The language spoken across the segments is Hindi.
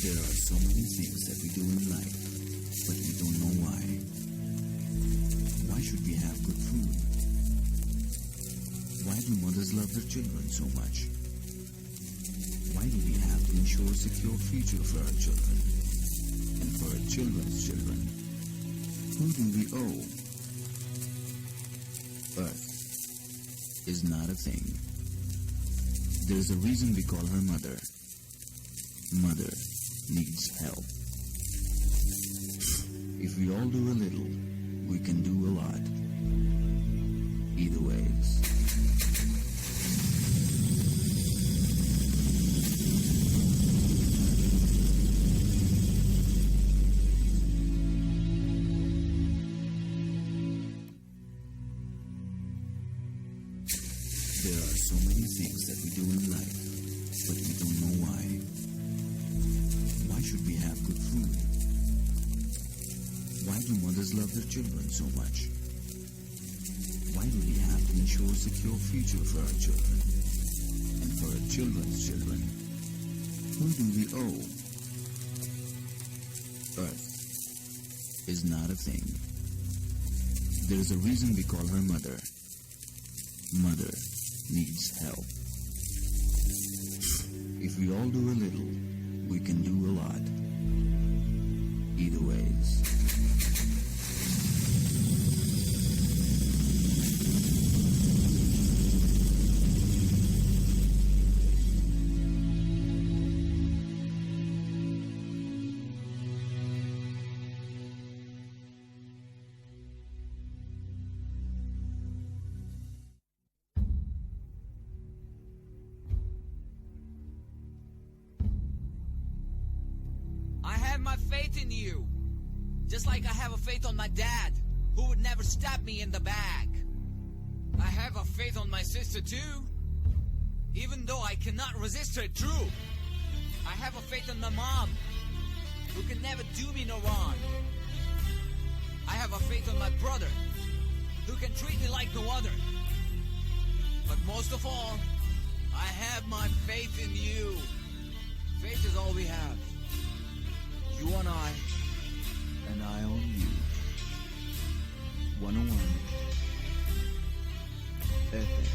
There are so many things that we do in life, but we don't know why. Why should we have good food? Why do mothers love their children so much? Why do we have to ensure a secure future for our children and for our children's children? Who do we owe? Earth is not a thing. There's a reason we call her mother. Mother needs help. If we all do a little, we can do a lot. Either ways. There are so many things that we do in life, but we don't know why. Why should we have good food? Why do mothers love their children so much? Why do we have to ensure a secure future for our children and for our children's children? Who do we owe? Earth is not a thing. There's a reason we call her mother. Mother needs help. If we all do a little, we can do a lot. Either ways. I have my faith in you. Just like I have a faith on my dad, who would never stab me in the back. I have a faith on my sister too, even though I cannot resist her true. I have a faith on my mom, who can never do me no wrong. I have a faith on my brother, who can treat me like no other. But most of all, I have my faith in you. Faith is all we have. You on I, And I own you. 101 FM.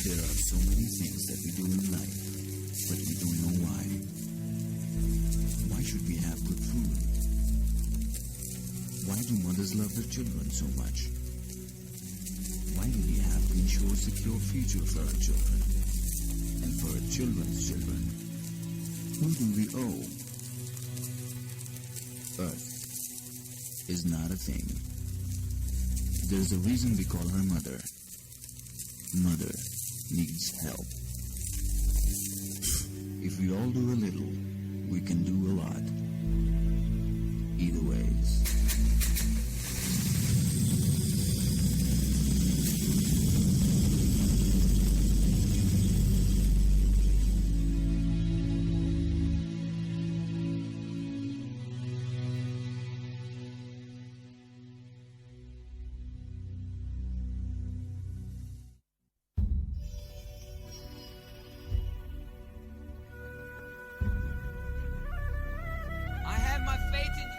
There are so many things that we do in life, but we don't know why. Why should we have good food? Why do mothers love their children so much? Why do we have to ensure a secure future for our children and for our children's children? Who do we owe? Earth is not a thing. There's a reason we call her mother. Mother needs help. If we all do a little, we can do a lot. Either ways. I have my faith in you.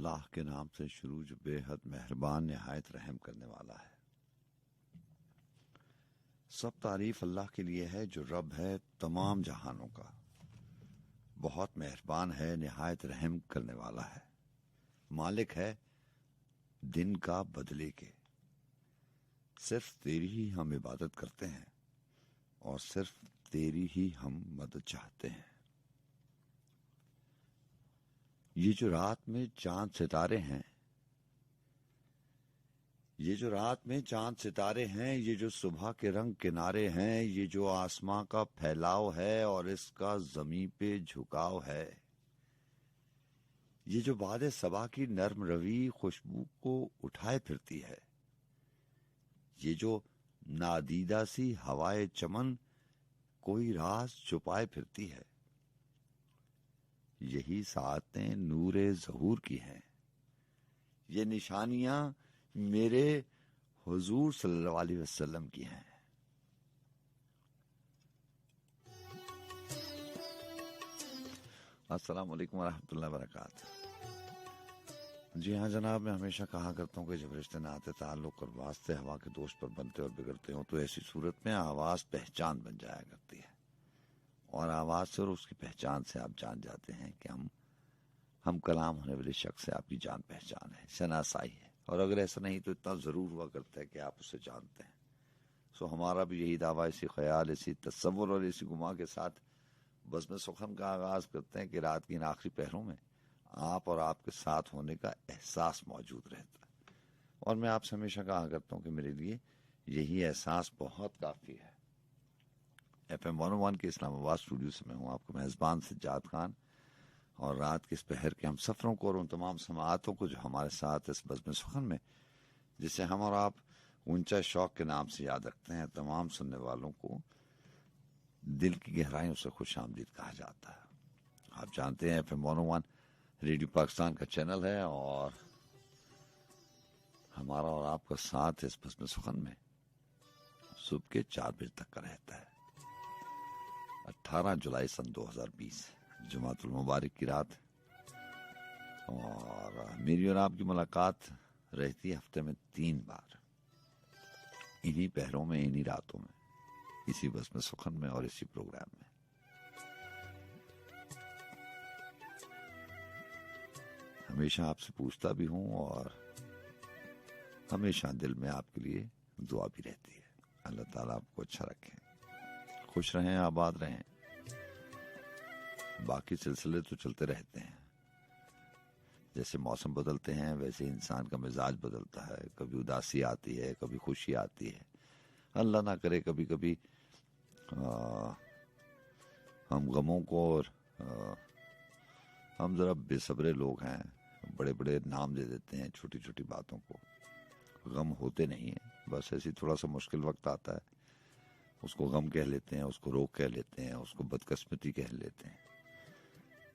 अल्लाह के नाम से शुरू जो बेहद मेहरबान निहायत रहम करने वाला है। सब तारीफ अल्लाह के लिए है जो रब है तमाम जहानों का, बहुत मेहरबान है, निहायत रहम करने वाला है, मालिक है दिन का बदले के। सिर्फ तेरी ही हम इबादत करते हैं और सिर्फ तेरी ही हम मदद चाहते हैं। ये जो रात में चांद सितारे हैं, ये जो रात में चांद सितारे हैं, ये जो सुबह के रंग किनारे हैं, ये जो आसमां का फैलाव है और इसका जमीन पे झुकाव है, ये जो बादे सबा की नर्म रवी खुशबू को उठाए फिरती है, ये जो नादीदा सी हवाए चमन कोई राज छुपाए फिरती है, यही सातें नूरे ज़हूर की हैं, ये निशानियां मेरे हुजूर सल्लल्लाहु अलैहि वसल्लम की हैं। अस्सलाम वालेकुम वरहमतुल्लाहि वबरकातुहू। जी हाँ जनाब, मैं हमेशा कहा करता हूँ कि जब रिश्ते नाते ताल्लुक और वास्ते हवा के दोष पर बनते और बिगड़ते हो तो ऐसी सूरत में आवाज पहचान बन जाया करती है, और आवाज से और उसकी पहचान से आप जान जाते हैं कि हम कलाम होने वाले शख्स से आपकी जान पहचान है, शनासाई है। और अगर ऐसा नहीं तो इतना जरूर हुआ करता है कि आप उसे जानते हैं। सो हमारा भी यही दावा इसी ख्याल, इसी तस्वुर और इसी गुमा के साथ बज़्म सुखन का आगाज करते हैं कि रात की इन आखिरी पहरों में आप और आपके साथ होने का एहसास मौजूद रहता है। और मैं आपसे हमेशा कहा करता हूँ कि मेरे लिए यही एहसास बहुत काफी है। FM 101 के इस्लामाबाद स्टूडियो से मैं हूँ आपका मेजबान सज्जाद खान, और रात के इस पहर के हम सफरों को और उन तमाम समाअतों को जो हमारे साथ इस बज़्म सुखन में, जिसे हम और आप ऊंचा शौक के नाम से याद रखते हैं, तमाम सुनने वालों को दिल की गहराइयों से खुश आमदीद कहा जाता है। आप जानते हैं FM 101 रेडियो पाकिस्तान का चैनल है, और हमारा और आपका साथ इस बज़्म सुखन में सुबह के 4 बजे तक का रहता है। 18 जुलाई सन 2020 जुमातुल मुबारक की रात, और मेरी और आपकी मुलाकात रहती है हफ्ते में 3 बार, इन्हीं पहरों में, इन्हीं रातों में, इसी बज़्म सुखन में और इसी प्रोग्राम में। हमेशा आपसे पूछता भी हूं और हमेशा दिल में आपके लिए दुआ भी रहती है। अल्लाह ताला आपको अच्छा रखे, खुश रहें, आबाद रहें। बाकी सिलसिले तो चलते रहते हैं, जैसे मौसम बदलते हैं वैसे इंसान का मिजाज बदलता है। कभी उदासी आती है, कभी खुशी आती है। अल्लाह ना करे कभी कभी हम गमों को, और हम जरा बेसब्रे लोग हैं, बड़े बड़े नाम दे देते हैं छोटी छोटी बातों को। गम होते नहीं है, बस ऐसी थोड़ा सा मुश्किल वक्त आता है, उसको गम कह लेते हैं, उसको रोग कह लेते हैं, उसको बदकिस्मती कह लेते हैं।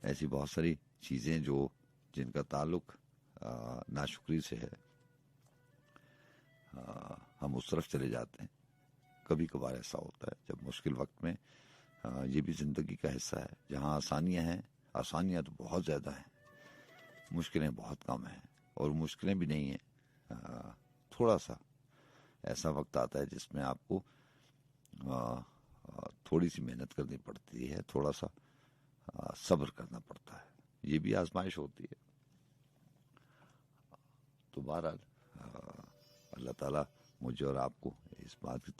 ऐसी बहुत सारी चीजें जो जिनका ताल्लुक नाशुक्री से है, हम उस तरफ चले जाते हैं। कभी कभार ऐसा होता है जब मुश्किल वक्त में, ये भी जिंदगी का हिस्सा है। जहाँ आसानियां हैं, आसानियां तो बहुत ज्यादा हैं, मुश्किलें बहुत कम हैं, और मुश्किलें भी नहीं हैं। थोड़ा सा ऐसा वक्त आता है जिसमें आपको थोड़ी सी मेहनत करनी पड़ती है, थोड़ा सा सब्र करना पड़ता है। ये भी आजमाइश होती है। तो बहरहाल अल्लाह ताला मुझे और आपको इस बात की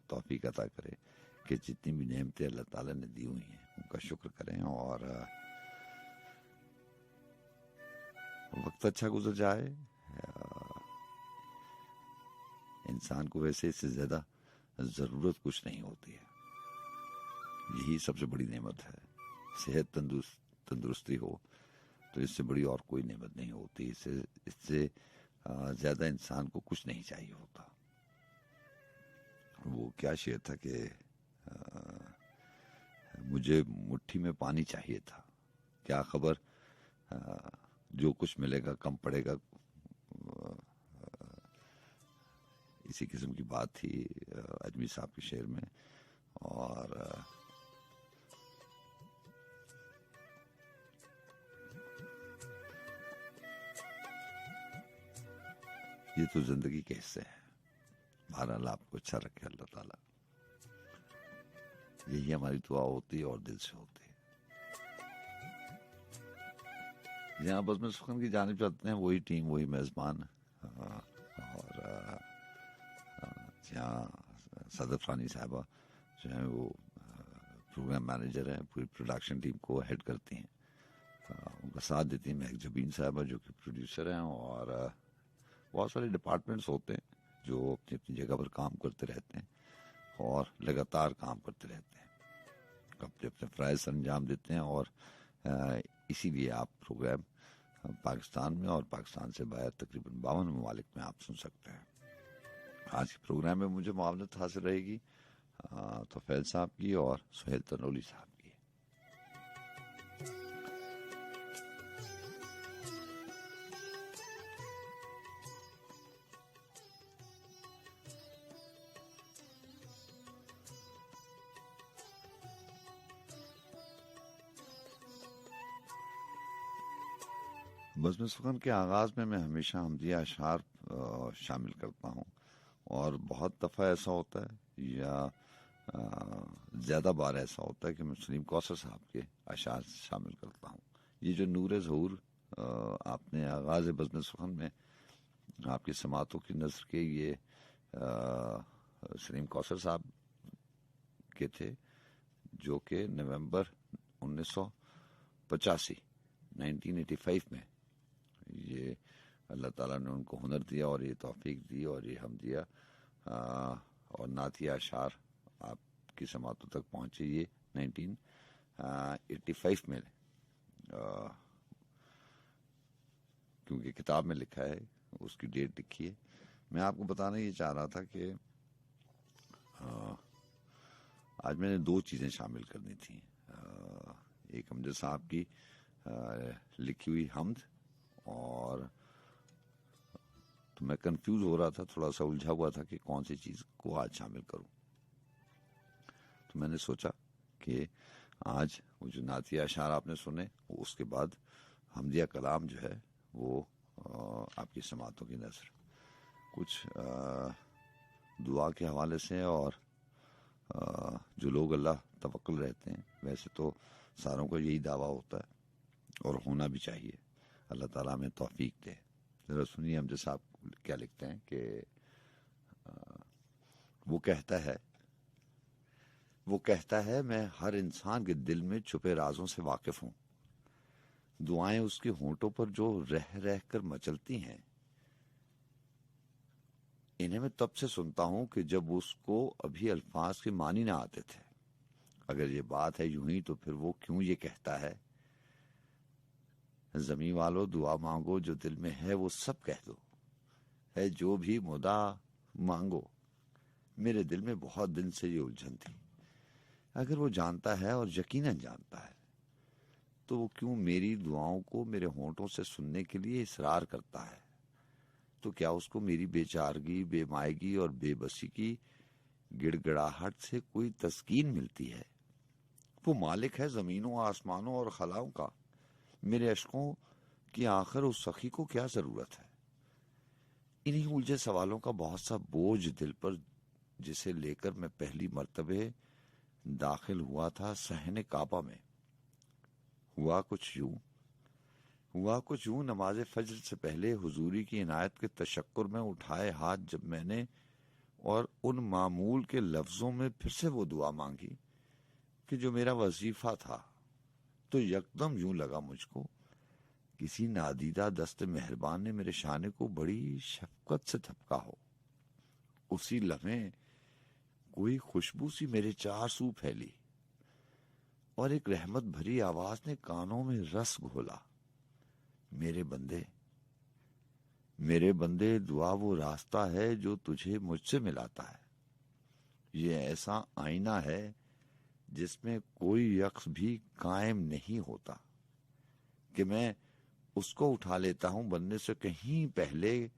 तौफीक अता करे कि जितनी भी नेमतें अल्लाह ताला ने दी हुई हैं उनका शुक्र करें, और वक्त अच्छा गुजर जाए। इंसान को वैसे इससे ज्यादा जरूरत कुछ नहीं होती है, यही सबसे बड़ी नेमत है। सेहत तंदुरुस्ती हो तो इससे बड़ी और कोई नेमत नहीं होती। इससे ज्यादा इंसान को कुछ नहीं चाहिए होता। वो क्या शेर था कि मुझे मुट्ठी में पानी चाहिए था, क्या खबर जो कुछ मिलेगा कम पड़ेगा। इसी किस्म की बात थी अजमी साहब के शेर में। और ये तो जिंदगी के हिस्से हैं। बहरहाल आपको अच्छा रखे अल्लाह ताला, यही हमारी दुआ होती है और दिल से होती है। यहाँ बस में सुखन की जानिब चलते हैं, वही टीम वही मेजबान। और यहाँ सदर फानी साहबा जो है वो प्रोग्राम मैनेजर हैं, पूरी प्रोडक्शन टीम को हेड करती हैं। उनका साथ देती हैं महक जबीन साहबा जो कि प्रोड्यूसर हैं, और बहुत सारे डिपार्टमेंट्स होते हैं जो अपनी अपनी जगह पर काम करते रहते हैं और लगातार काम करते रहते हैं, अपने अपने फ़राइज़ अंजाम देते हैं। और इसीलिए आप प्रोग्राम पाकिस्तान में और पाकिस्तान से बाहर तकरीबन 52 ममालिक में आप सुन सकते हैं। आज के प्रोग्राम में मुझे मुआवनत हासिल रहेगी तोफैल साहब की और सुहेल तनोली साहब की। बज़्म सुखन के आगाज़ में मैं हमेशा हमदिया अशार शामिल करता हूँ, और बहुत दफ़ा ऐसा होता है या ज़्यादा बार ऐसा होता है कि मैं सलीम कौसर साहब के अशार शामिल करता हूँ। ये जो नूर ज़हूर आपने आगाज़ बज़्म सुखन में आपकी समातों की नज़र के ये सलीम कौसर साहब के थे, जो कि नवंबर 1985 में ये अल्लाह ताला ने उनको हुनर दिया और ये तौफीक दी और ये हम दिया और नातिया अशार आपकी समातों तक पहुँचे ये 1985 में, क्योंकि किताब में लिखा है, उसकी डेट लिखी है। मैं आपको बताना ये चाह रहा था कि आज मैंने दो चीज़ें शामिल करनी थी। एक हमजा साहब की लिखी हुई हमद, और तो मैं कंफ्यूज हो रहा था, थोड़ा सा उलझा हुआ था कि कौन सी चीज़ को आज शामिल करूं। तो मैंने सोचा कि आज वो जो नातिया अशार आपने सुने, उसके बाद हमदिया कलाम जो है वो आपकी समातों की नज़र कुछ दुआ के हवाले से, और जो लोग अल्लाह तवक्कुल रहते हैं, वैसे तो सारों को यही दावा होता है और होना भी चाहिए, अल्लाह ताला हमें तौफीक दे। ज़रा सुनिए हमजा साहब क्या लिखते हैं कि वो कहता है मैं हर इंसान के दिल में छुपे राजों से वाकिफ हूँ। दुआएं उसके होंठों पर जो रह रह कर मचलती हैं, इन्हें मैं तब से सुनता हूं कि जब उसको अभी अल्फाज के मानी ना आते थे। अगर ये बात है यूं ही तो फिर वो क्यों ये कहता है, ज़मीं वालों दुआ मांगो जो दिल में है वो सब कह दो, है जो भी मुदा मांगो। मेरे दिल में बहुत दिन से ये उलझन थी, अगर वो जानता है और यकीनन जानता है तो वो क्यों मेरी दुआओं को मेरे होंठों से सुनने के लिए इसरार करता है। तो क्या उसको मेरी बेचारगी, बेमायगी और बेबसी की गिड़गिड़ाहट से कोई तस्कीन मिलती है? वो मालिक है जमीनों आसमानों और खलाओं का, मेरे अशकों की आखिर उस सखी को क्या जरूरत है? इन्हीं उलझे सवालों का बहुत सा बोझ दिल पर, जिसे लेकर मैं पहली मर्तबे दाखिल हुआ था सहने काबा में। हुआ कुछ यूं नमाज फज्र से पहले हुजूरी की इनायत के तशक्कुर में उठाए हाथ जब मैंने और उन मामूल के लफ्जों में फिर से वो दुआ मांगी कि जो मेरा वजीफा था, तो यकदम यूं लगा मुझको किसी नादीदा दस्त मेहरबान ने मेरे शाने को बड़ी शफकत से थपका हो। उसी लम्हे कोई खुशबू सी मेरे चार सू फैली और एक रहमत भरी आवाज ने कानों में रस घोला, मेरे बंदे दुआ वो रास्ता है जो तुझे मुझसे मिलाता है। ये ऐसा आईना है जिसमें कोई यक्स भी कायम नहीं होता कि मैं उसको उठा लेता हूं बनने से कहीं पहले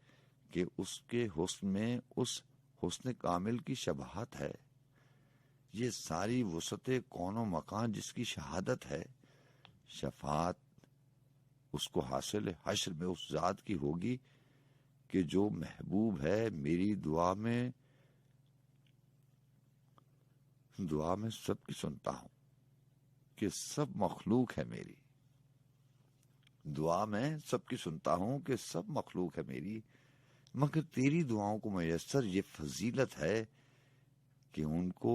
कि उसके हुस्न में उस हुस्न कामिल की शबाहत है। ये सारी वसअते कौनो मकान जिसकी शहादत है, शफात उसको हासिल हश्र में उस जात की होगी कि जो महबूब है मेरी दुआ में सबकी सुनता हूं, कि सब मखलूक है मेरी, दुआ में सबकी सुनता हूं कि सब मखलूक है मेरी, मगर तेरी दुआओं को मयस्सर ये फजीलत है कि उनको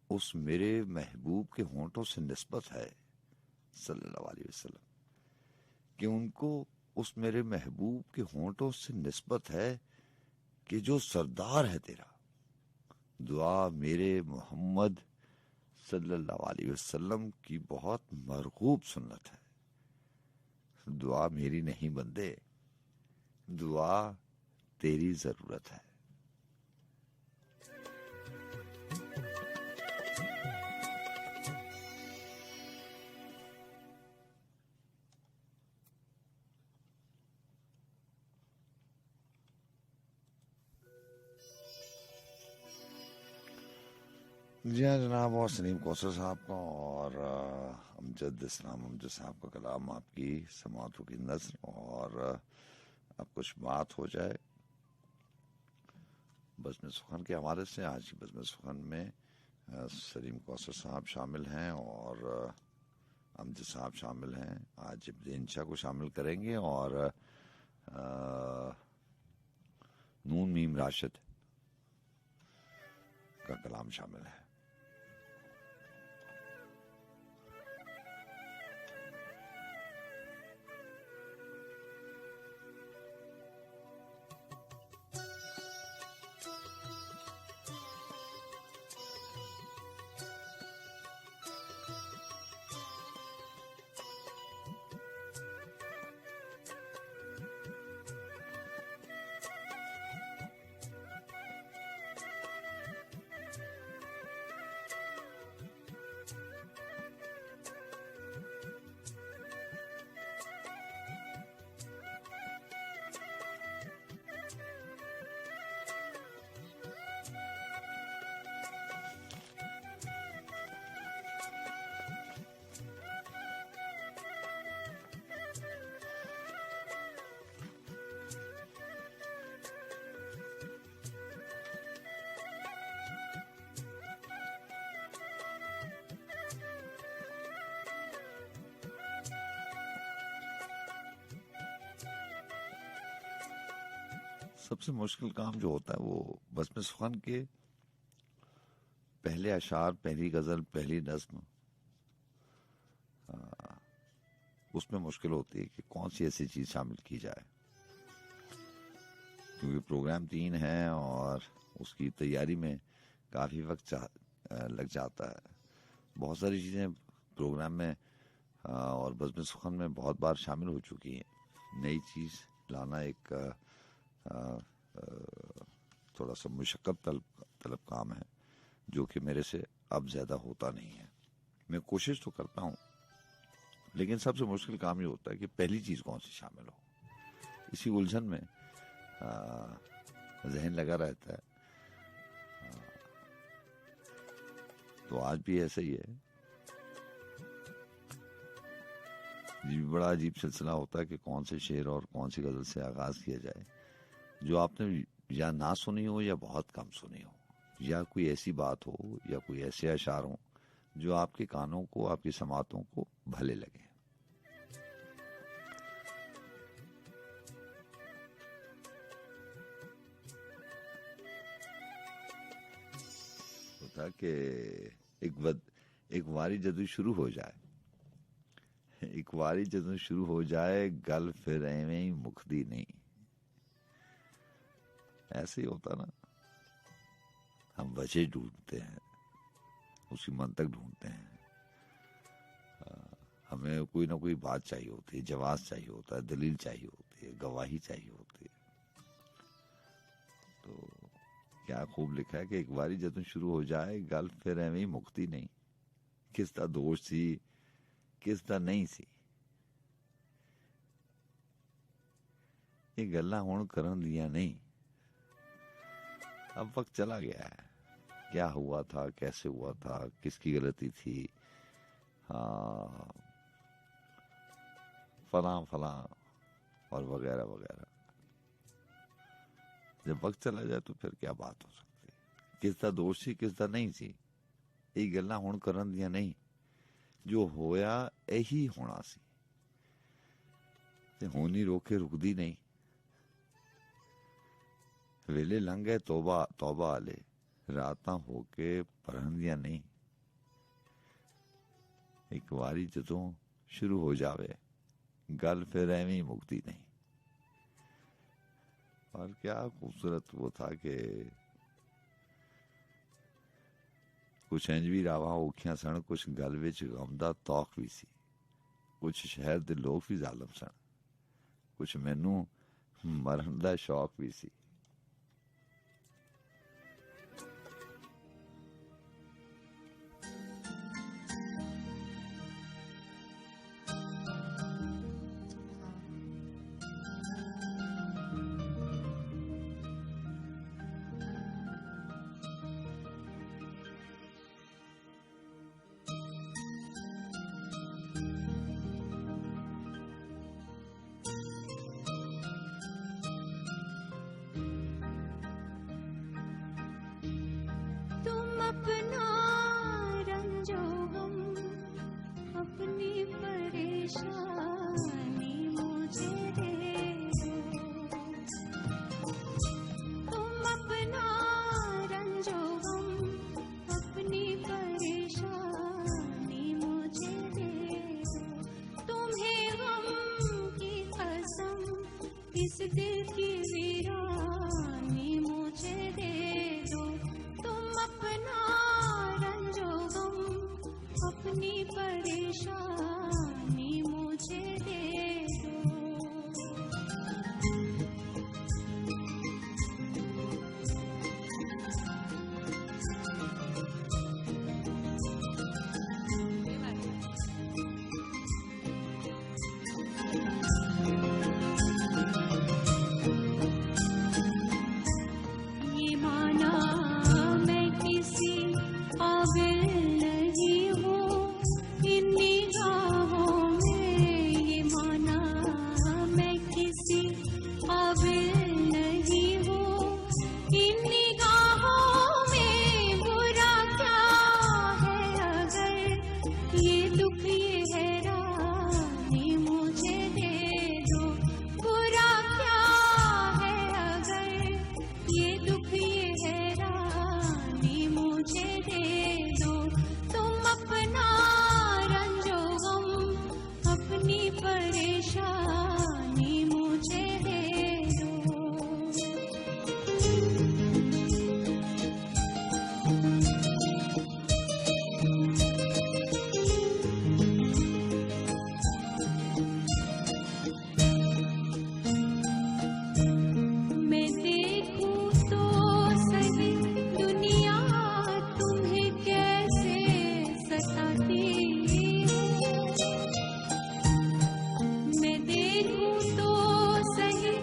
उस मेरे महबूब के होंठों से निस्बत है सल्लल्लाहु अलैहि वसल्लम, कि उनको उस मेरे महबूब के होंठों से निस्बत है कि जो सरदार है तेरा। दुआ मेरे मोहम्मद सल्लल्लाहु अलैहि वसल्लम की बहुत मरगूब सुन्नत है। दुआ मेरी नहीं बंदे, दुआ तेरी जरूरत है। जी हाँ जनाब, और सलीम कौसर साहब का और अमजद इस्लाम अमजद साहब का कलाम आपकी समातों की नज़र, और अब कुछ बात हो जाए बज़्म सुखन के हवाले से। आज की बज़्म सुखन में सलीम कौसर साहब शामिल हैं और अमजद साहब शामिल हैं। आज इंशा को शामिल करेंगे और नून मीम राशिद का कलाम शामिल है। सबसे मुश्किल काम जो होता है वो बज़्म सुखन के पहले अशार, पहली गज़ल, पहली नज़्म, उसमें मुश्किल होती है कि कौन सी ऐसी चीज़ शामिल की जाए, क्योंकि प्रोग्राम 3 है और उसकी तैयारी में काफ़ी वक्त लग जाता है। बहुत सारी चीज़ें प्रोग्राम में और बज़्म सुखन में बहुत बार शामिल हो चुकी हैं। नई चीज़ लाना एक थोड़ा सा मुशक्क़त तलब काम है, जो कि मेरे से अब ज़्यादा होता नहीं है। मैं कोशिश तो करता हूँ, लेकिन सबसे मुश्किल काम ये होता है कि पहली चीज़ कौन सी शामिल हो। इसी उलझन में जहन लगा रहता है। तो आज भी ऐसा ही है। ये भी बड़ा अजीब सिलसिला होता है कि कौन से शेर और कौन सी गज़ल से आगाज़ किया जाए जो आपने या ना सुनी हो या बहुत कम सुनी हो, या कोई ऐसी बात हो या कोई ऐसे अशार हो जो आपके कानों को, आपकी समातों को भले लगे। होता कि एक वारी जदू शुरू हो जाए, एक वारी जदू शुरू हो जाए, गल फिर एवें ही मुकदी नहीं। ऐसे ही होता ना, हम वजह ढूंढते हैं, उसकी मंतक ढूंढते हैं, हमें कोई ना कोई बात चाहिए होती है, जवाब चाहिए होता है, दलील चाहिए होती है, गवाही चाहिए होती है। तो क्या खूब लिखा है कि एक बारी जब शुरू हो जाए, गल फिर एवें ही मुक्ति नहीं। किस दा दोष सी, किस दा नहीं सी, ये गल्लां हुण करन दियां नहीं। अब वक्त चला गया है, क्या हुआ था, कैसे हुआ था, किसकी गलती थी, हाँ फलां फलां और वगैरह वगैरह। जब वक्त चला जाए तो फिर क्या बात हो सकती है। किसका दोष सी किसका नहीं सी, ये गल्लां हुण करन दियां नहीं। जो होया यही होना सी ते होनी रोके रुकदी नहीं। वेले लंघ गए तौबा तौबा वाले, रातां होके परहंदियां नहीं। एक वारी जदों शुरू हो जावे गल फिर एवं ही मुकती नहीं। और क्या खूबसूरत वो था कि कुछ इंज भी रावां औखियां सन, कुछ गल विच गम दा तौख भी सी, कुछ शहर दे लोग भी जालम सन, कुछ मैनू मरन दा शौक भी सी। अपना रंजो गम, अपनी परेशानी मुझे दे दो। तुम अपना रंजो गम, अपनी परेशानी मुझे दे दो। तुम्हें गम की कसम, इस दिल की वीरानी मुझे दे दो। अपना रंजो गम, अपनी परेशानी मुझे दे दो। ये माना काबिल नहीं हूँ इन निगाहों में, ये माना मैं किसी काबिल नहीं हूँ इन निगाहों में। बुरा क्या है अगर ये दुख ये हैरानी मुझे दे दो। बुरा क्या है अगर ये दुख ये हैरानी मुझे दे दो। तुम अपना रंजो गम, अपनी परेशानी मुझे दे दो। मैं देखूं तो सही दुनिया तुम्हें कैसे सताती है। मैं देखूं तो सही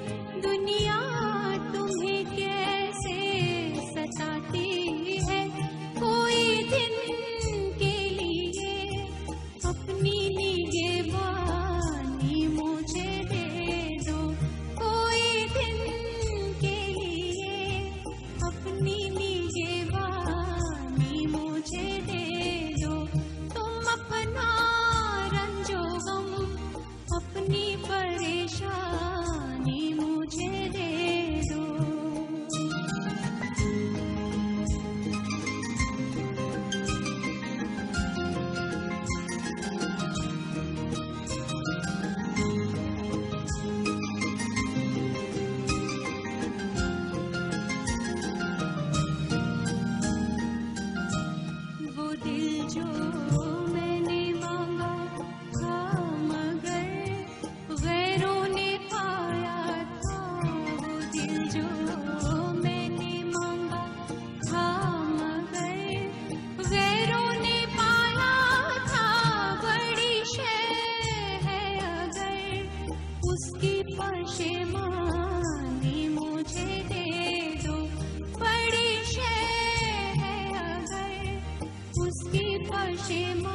दुनिया तुम्हें कैसे सताती है। कोई दिन के लिए अपनी निगहबानी मुझे दे दो। कोई दिन के लिए अपनी निगहबानी मुझे दे दो। तुम अपना रंजो गम, अपनी परेशानी मुझे दे दो। वो दिल जो मैंने मांगा था मगर गैरों ने पाया था। वो दिल जो मैंने मांगा था मगर गैरों ने पाया था। बड़ी शय है अगर उसकी पशेमानी मुझे दे दो। बड़ी शय है अगर उसकी पशेमानी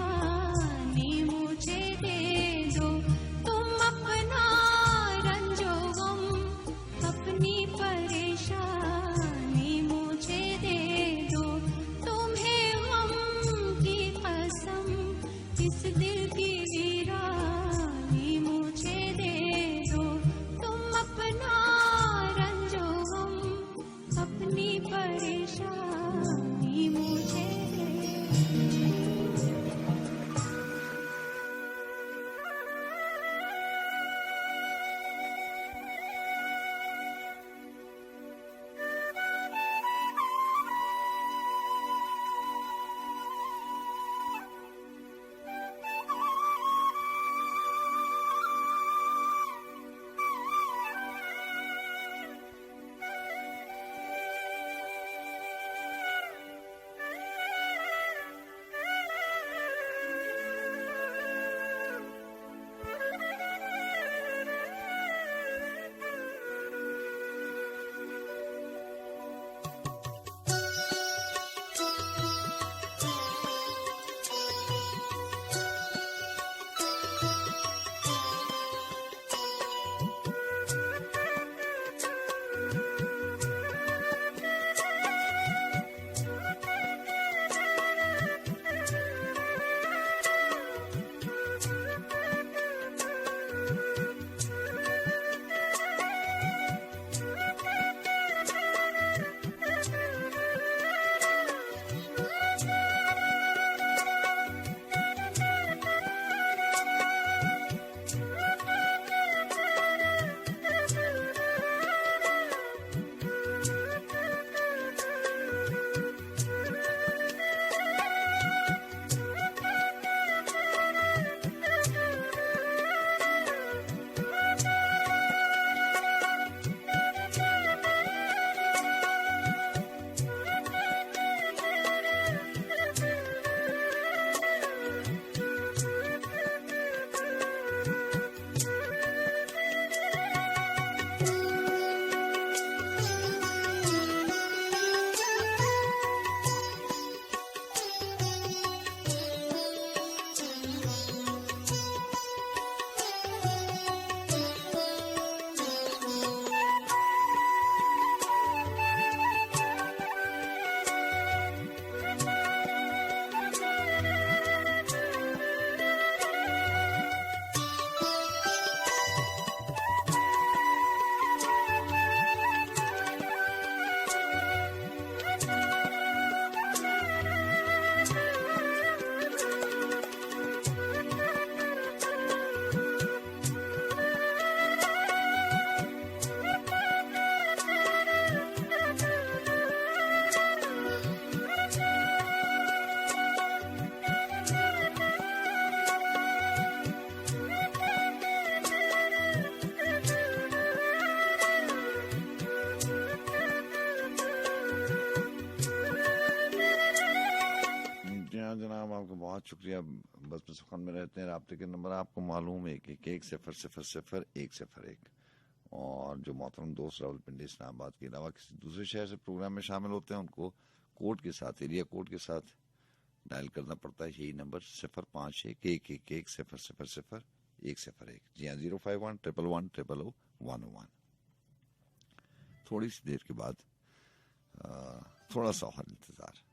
हाँ जनाब, आपका बहुत शुक्रिया। बस में सुखन में रहते हैं। राब्ते के नंबर आपको मालूम है, 1-1-1-0-0-0-1 और जो मोहतरम दोस्त रावलपिंडी इस्लामाबाद के अलावा किसी दूसरे शहर से प्रोग्राम में शामिल होते हैं उनको कोड के साथ, एरिया कोड के साथ डायल करना पड़ता है। यही नंबर 051-1-1-0-0-101। जी हाँ, 051-111-000-101। थोड़ी सी देर के बाद थोड़ा सा और इंतजार।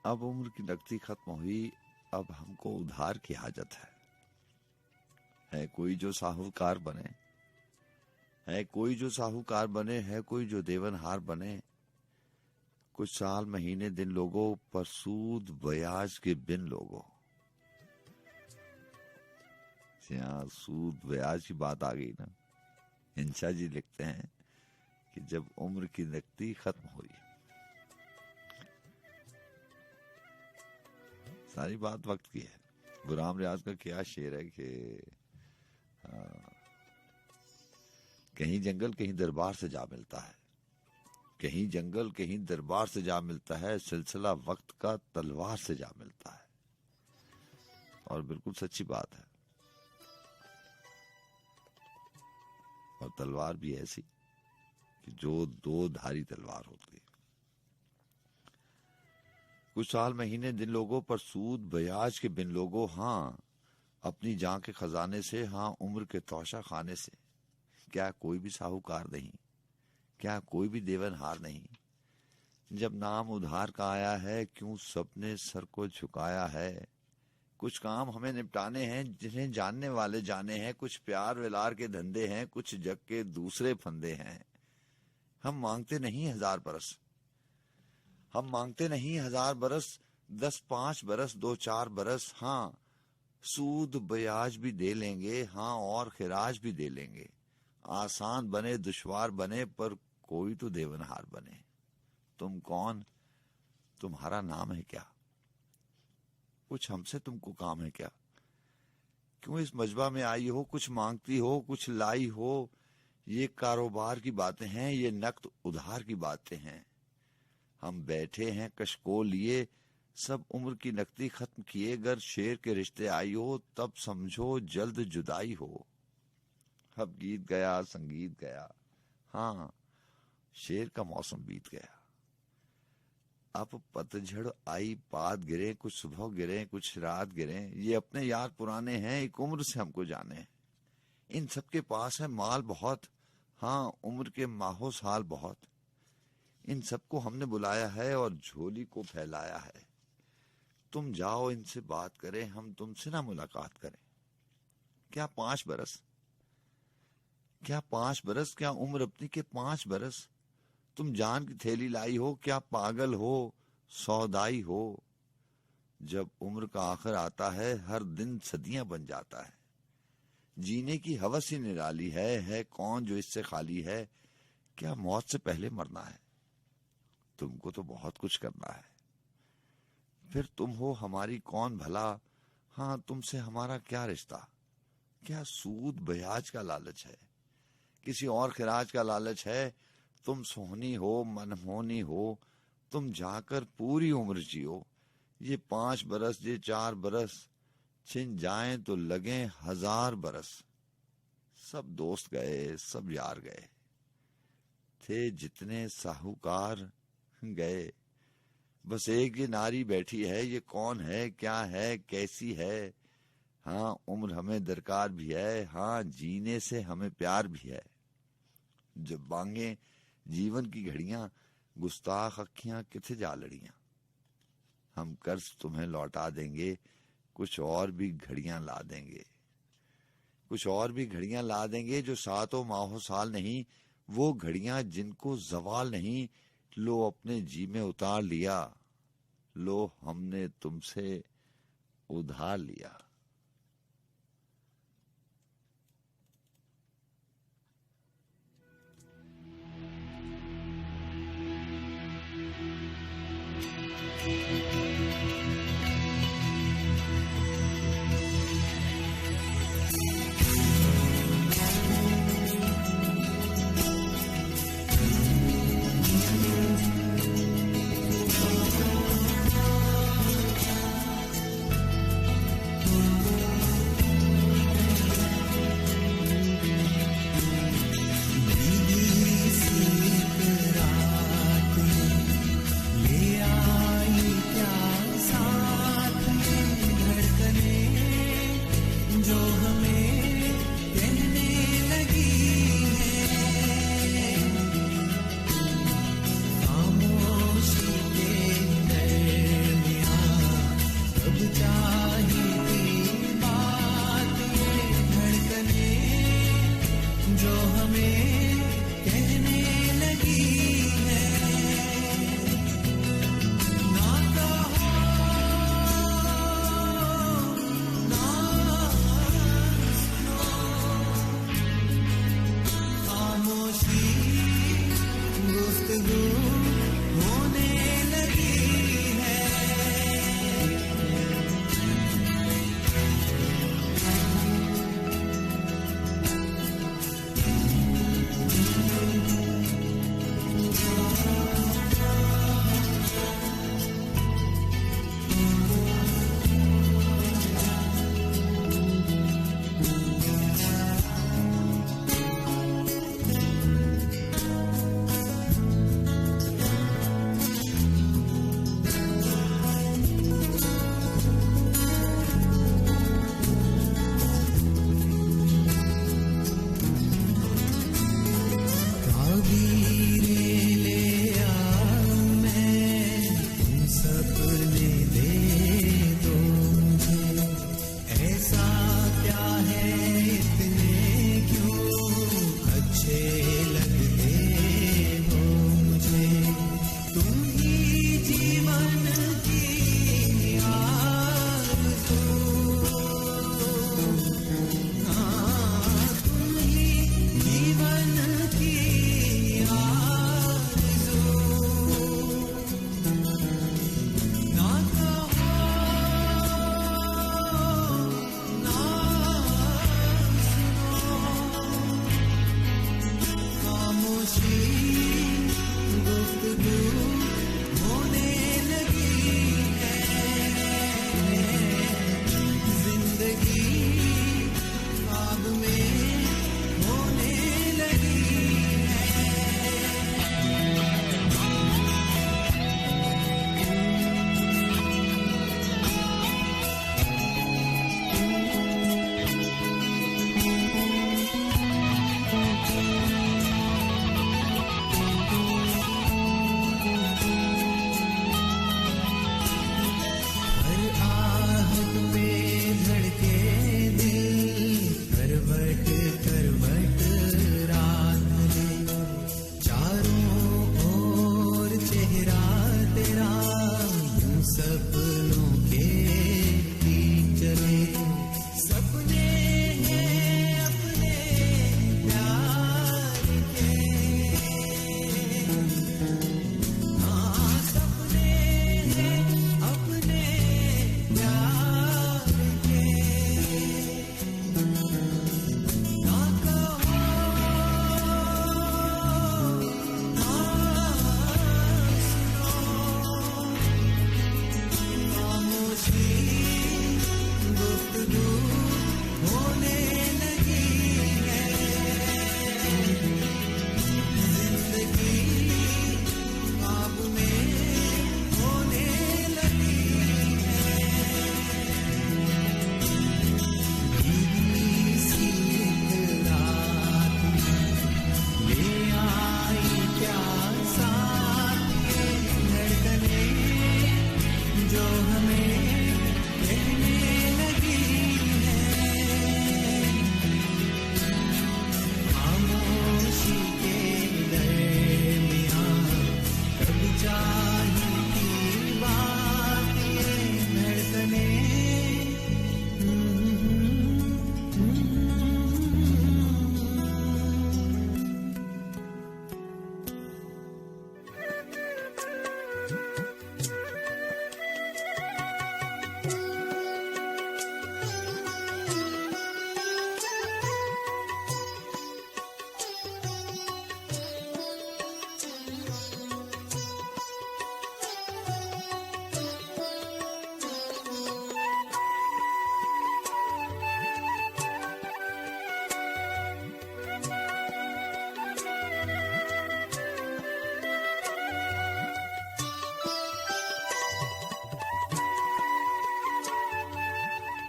अब उम्र की नकदी खत्म हुई, अब हमको उधार की हाजत है कोई जो साहूकार बने, है कोई जो साहूकार बने, है कोई जो देवनहार बने। कुछ साल महीने दिन लोगों पर सूद ब्याज के बिन लोगों। यहाँ सूद ब्याज की बात आ गई ना। इंशा जी लिखते हैं कि जब उम्र की नकदी खत्म हुई, सारी बात वक्त की है। गुलाम रियाज का क्या शेर है कि कहीं जंगल कहीं दरबार से जा मिलता है, कहीं जंगल कहीं दरबार से जा मिलता है, सिलसिला वक्त का तलवार से जा मिलता है। और बिल्कुल सच्ची बात है। और तलवार भी ऐसी कि जो दो धारी तलवार होती है। कुछ साल महीने दिन लोगों पर सूद ब्याज के बिन लोगों, हाँ अपनी जान के खजाने से, हाँ उम्र के तौशा खाने से। क्या कोई भी साहूकार नहीं, क्या कोई भी देवनहार नहीं। जब नाम उधार का आया है, क्यों सबने सर को झुकाया है। कुछ काम हमें निपटाने हैं जिन्हें जानने वाले जाने हैं। कुछ प्यार विलार के धंधे हैं, कुछ जग के दूसरे फंदे हैं। हम मांगते नहीं 1000 बरस, हम मांगते नहीं 1000 बरस, 10-5 बरस, 2-4 बरस। हाँ सूद ब्याज भी दे लेंगे, हाँ और खिराज भी दे लेंगे। आसान बने दुश्वार बने, पर कोई तो देवनहार बने। तुम कौन, तुम्हारा नाम है क्या, कुछ हमसे तुमको काम है क्या। क्यों इस मजबा में आई हो, कुछ मांगती हो, कुछ लाई हो। ये कारोबार की बातें हैं, ये नकद उधार की बातें हैं। हम बैठे हैं कशको लिए, सब उम्र की नकदी खत्म किए। अगर शेर के रिश्ते आई हो, तब समझो जल्द जुदाई हो। अब गीत गया संगीत गया, हाँ शेर का मौसम बीत गया। अब पतझड़ आई, पात गिरे, कुछ सुबह गिरे, कुछ रात गिरे। ये अपने यार पुराने हैं, एक उम्र से हमको जाने हैं। इन सबके पास है माल बहुत, हाँ उम्र के माहो साल बहुत। इन सबको हमने बुलाया है और झोली को फैलाया है। तुम जाओ इनसे बात करें, हम तुमसे ना मुलाकात करें। क्या 5 बरस, क्या 5 बरस, क्या उम्र अपनी के 5 बरस। तुम जान की थैली लाई हो, क्या पागल हो, सौदाई हो। जब उम्र का आखिर आता है, हर दिन सदियां बन जाता है। जीने की हवस ही निराली है कौन जो इससे खाली है। क्या मौत से पहले मरना है, तुमको तो बहुत कुछ करना है। फिर तुम हो हमारी कौन भला, हाँ तुमसे हमारा क्या रिश्ता। क्या सूद ब्याज का लालच है, किसी और खिराज का लालच है। तुम सोहनी हो मनमोहनी हो, तुम जाकर पूरी उम्र जियो। ये 5 बरस, ये 4 बरस छिन जाएं तो लगे 1000 बरस। सब दोस्त गए, सब यार गए, थे जितने साहूकार गए। बस एक ये नारी बैठी है, ये कौन है, क्या है, कैसी है। हाँ उम्र हमें दरकार भी है, हाँ जीने से हमें प्यार भी है। जब बांगे जीवन की घड़ियां, गुस्ताख अखियां किथे जा लड़ियां। हम कर्ज तुम्हें लौटा देंगे, कुछ और भी घड़ियां ला देंगे। कुछ और भी घड़ियां ला देंगे जो सातों माहों साल नहीं, वो घड़ियां जिनको जवाल नहीं। लो अपने जी में उतार लिया, लो हमने तुमसे उधार लिया।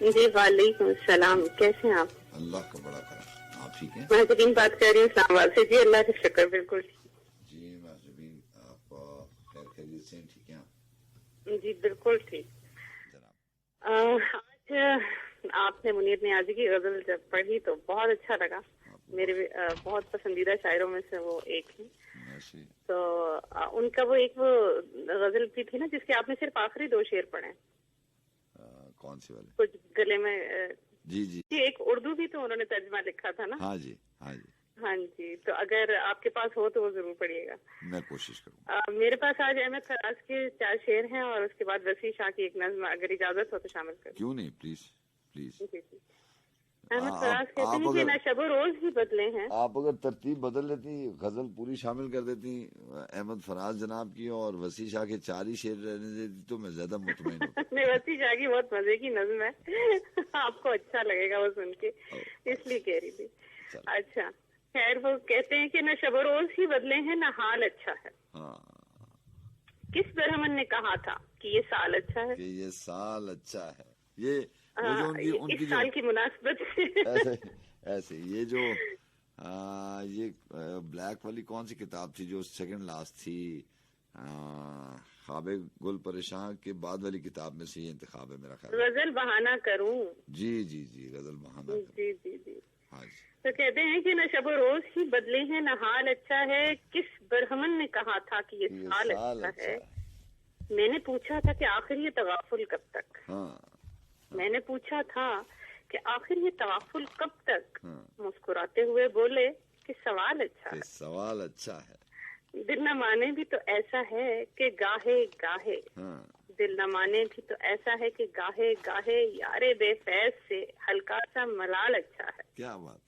जी वालेकुम सलाम, कैसे हैं आप? अल्लाह का बड़ा करम। आप ठीक हैं? मैं जबीन बात कर रही हूँ इस्लामाबाद से। जी अल्लाह का शुक्र, बिल्कुल जी महजबीन, आप खैर खैरियत से हैं? ठीक हैं आप? जी बिल्कुल ठीक। जनाब आज आपने मुनीर नियाज़ी की गजल जब पढ़ी तो बहुत अच्छा लगा। मेरे बहुत पसंदीदा शायरों में से वो एक है। merci। तो उनका वो एक वो गजल भी थी ना जिसके आपने सिर्फ आखिरी 2 शेर पढ़े, कौन सी वाले? कुछ गले में जी जी जी एक उर्दू भी तो उन्होंने तर्जमा लिखा था ना। हाँ जी हाँ जी, हाँ जी, तो अगर आपके पास हो तो वो जरूर पढ़िएगा। मैं कोशिश करूँगा। मेरे पास आज अहमद फराज के 4 शेर हैं और उसके बाद वसी शाह की एक नज्म, अगर इजाजत हो तो शामिल कर। क्यों नहीं, प्लीज प्लीज। जी जी। अहमद आप- फराज कहते आप हैं कि अगर- ना शबो रोज ही बदले हैं। आप अगर तरतीब बदल लेती, गजल पूरी शामिल कर देती अहमद फराज जनाब की और वसी शाह के 4 ही शेर रहने देती तो मैं ज्यादा मुतमईन होता। नहीं, वसी शाह की बहुत मजे की नज्म है आपको अच्छा लगेगा वो सुन के, इसलिए कह रही थी। चलो। अच्छा खैर, वो कहते हैं कि न शबो रोज ही बदले हैं न हाल अच्छा है। हाँ, किस ब्रह्मन ने कहा था कि ये साल अच्छा है? कि ये साल अच्छा है। ये वो जो उनकी उनकी इस जो साल की मुनासबत से ऐसे ऐसे ये जो ये ब्लैक वाली कौन सी किताब थी जो सेकंड लास्ट थी, ख्वाबे गुल परेशान के बाद वाली किताब में से ये इंतखाब है मेरा ख्याल। गजल बहाना करूं। जी जी जी, गजल बहाना। जी जी जी। हाँ जी। तो कहते हैं कि न शबो रोज ही बदले हैं न हाल अच्छा है। किस ब्रह्मन ने कहा था कि ये ये साल साल अच्छा है? है। मैंने पूछा था कि आखिर ये तगाफुल कब तक? हाँ मैंने पूछा था कि आखिर ये तगाफुल कब तक? हाँ, मुस्कुराते हुए बोले कि सवाल अच्छा ये है। सवाल अच्छा है। दिल न माने भी तो ऐसा है कि गाहे गाहे, हाँ दिल न माने भी तो ऐसा है कि गाहे गाहे यारे बेफैज से हल्का सा मलाल अच्छा है। क्या बात।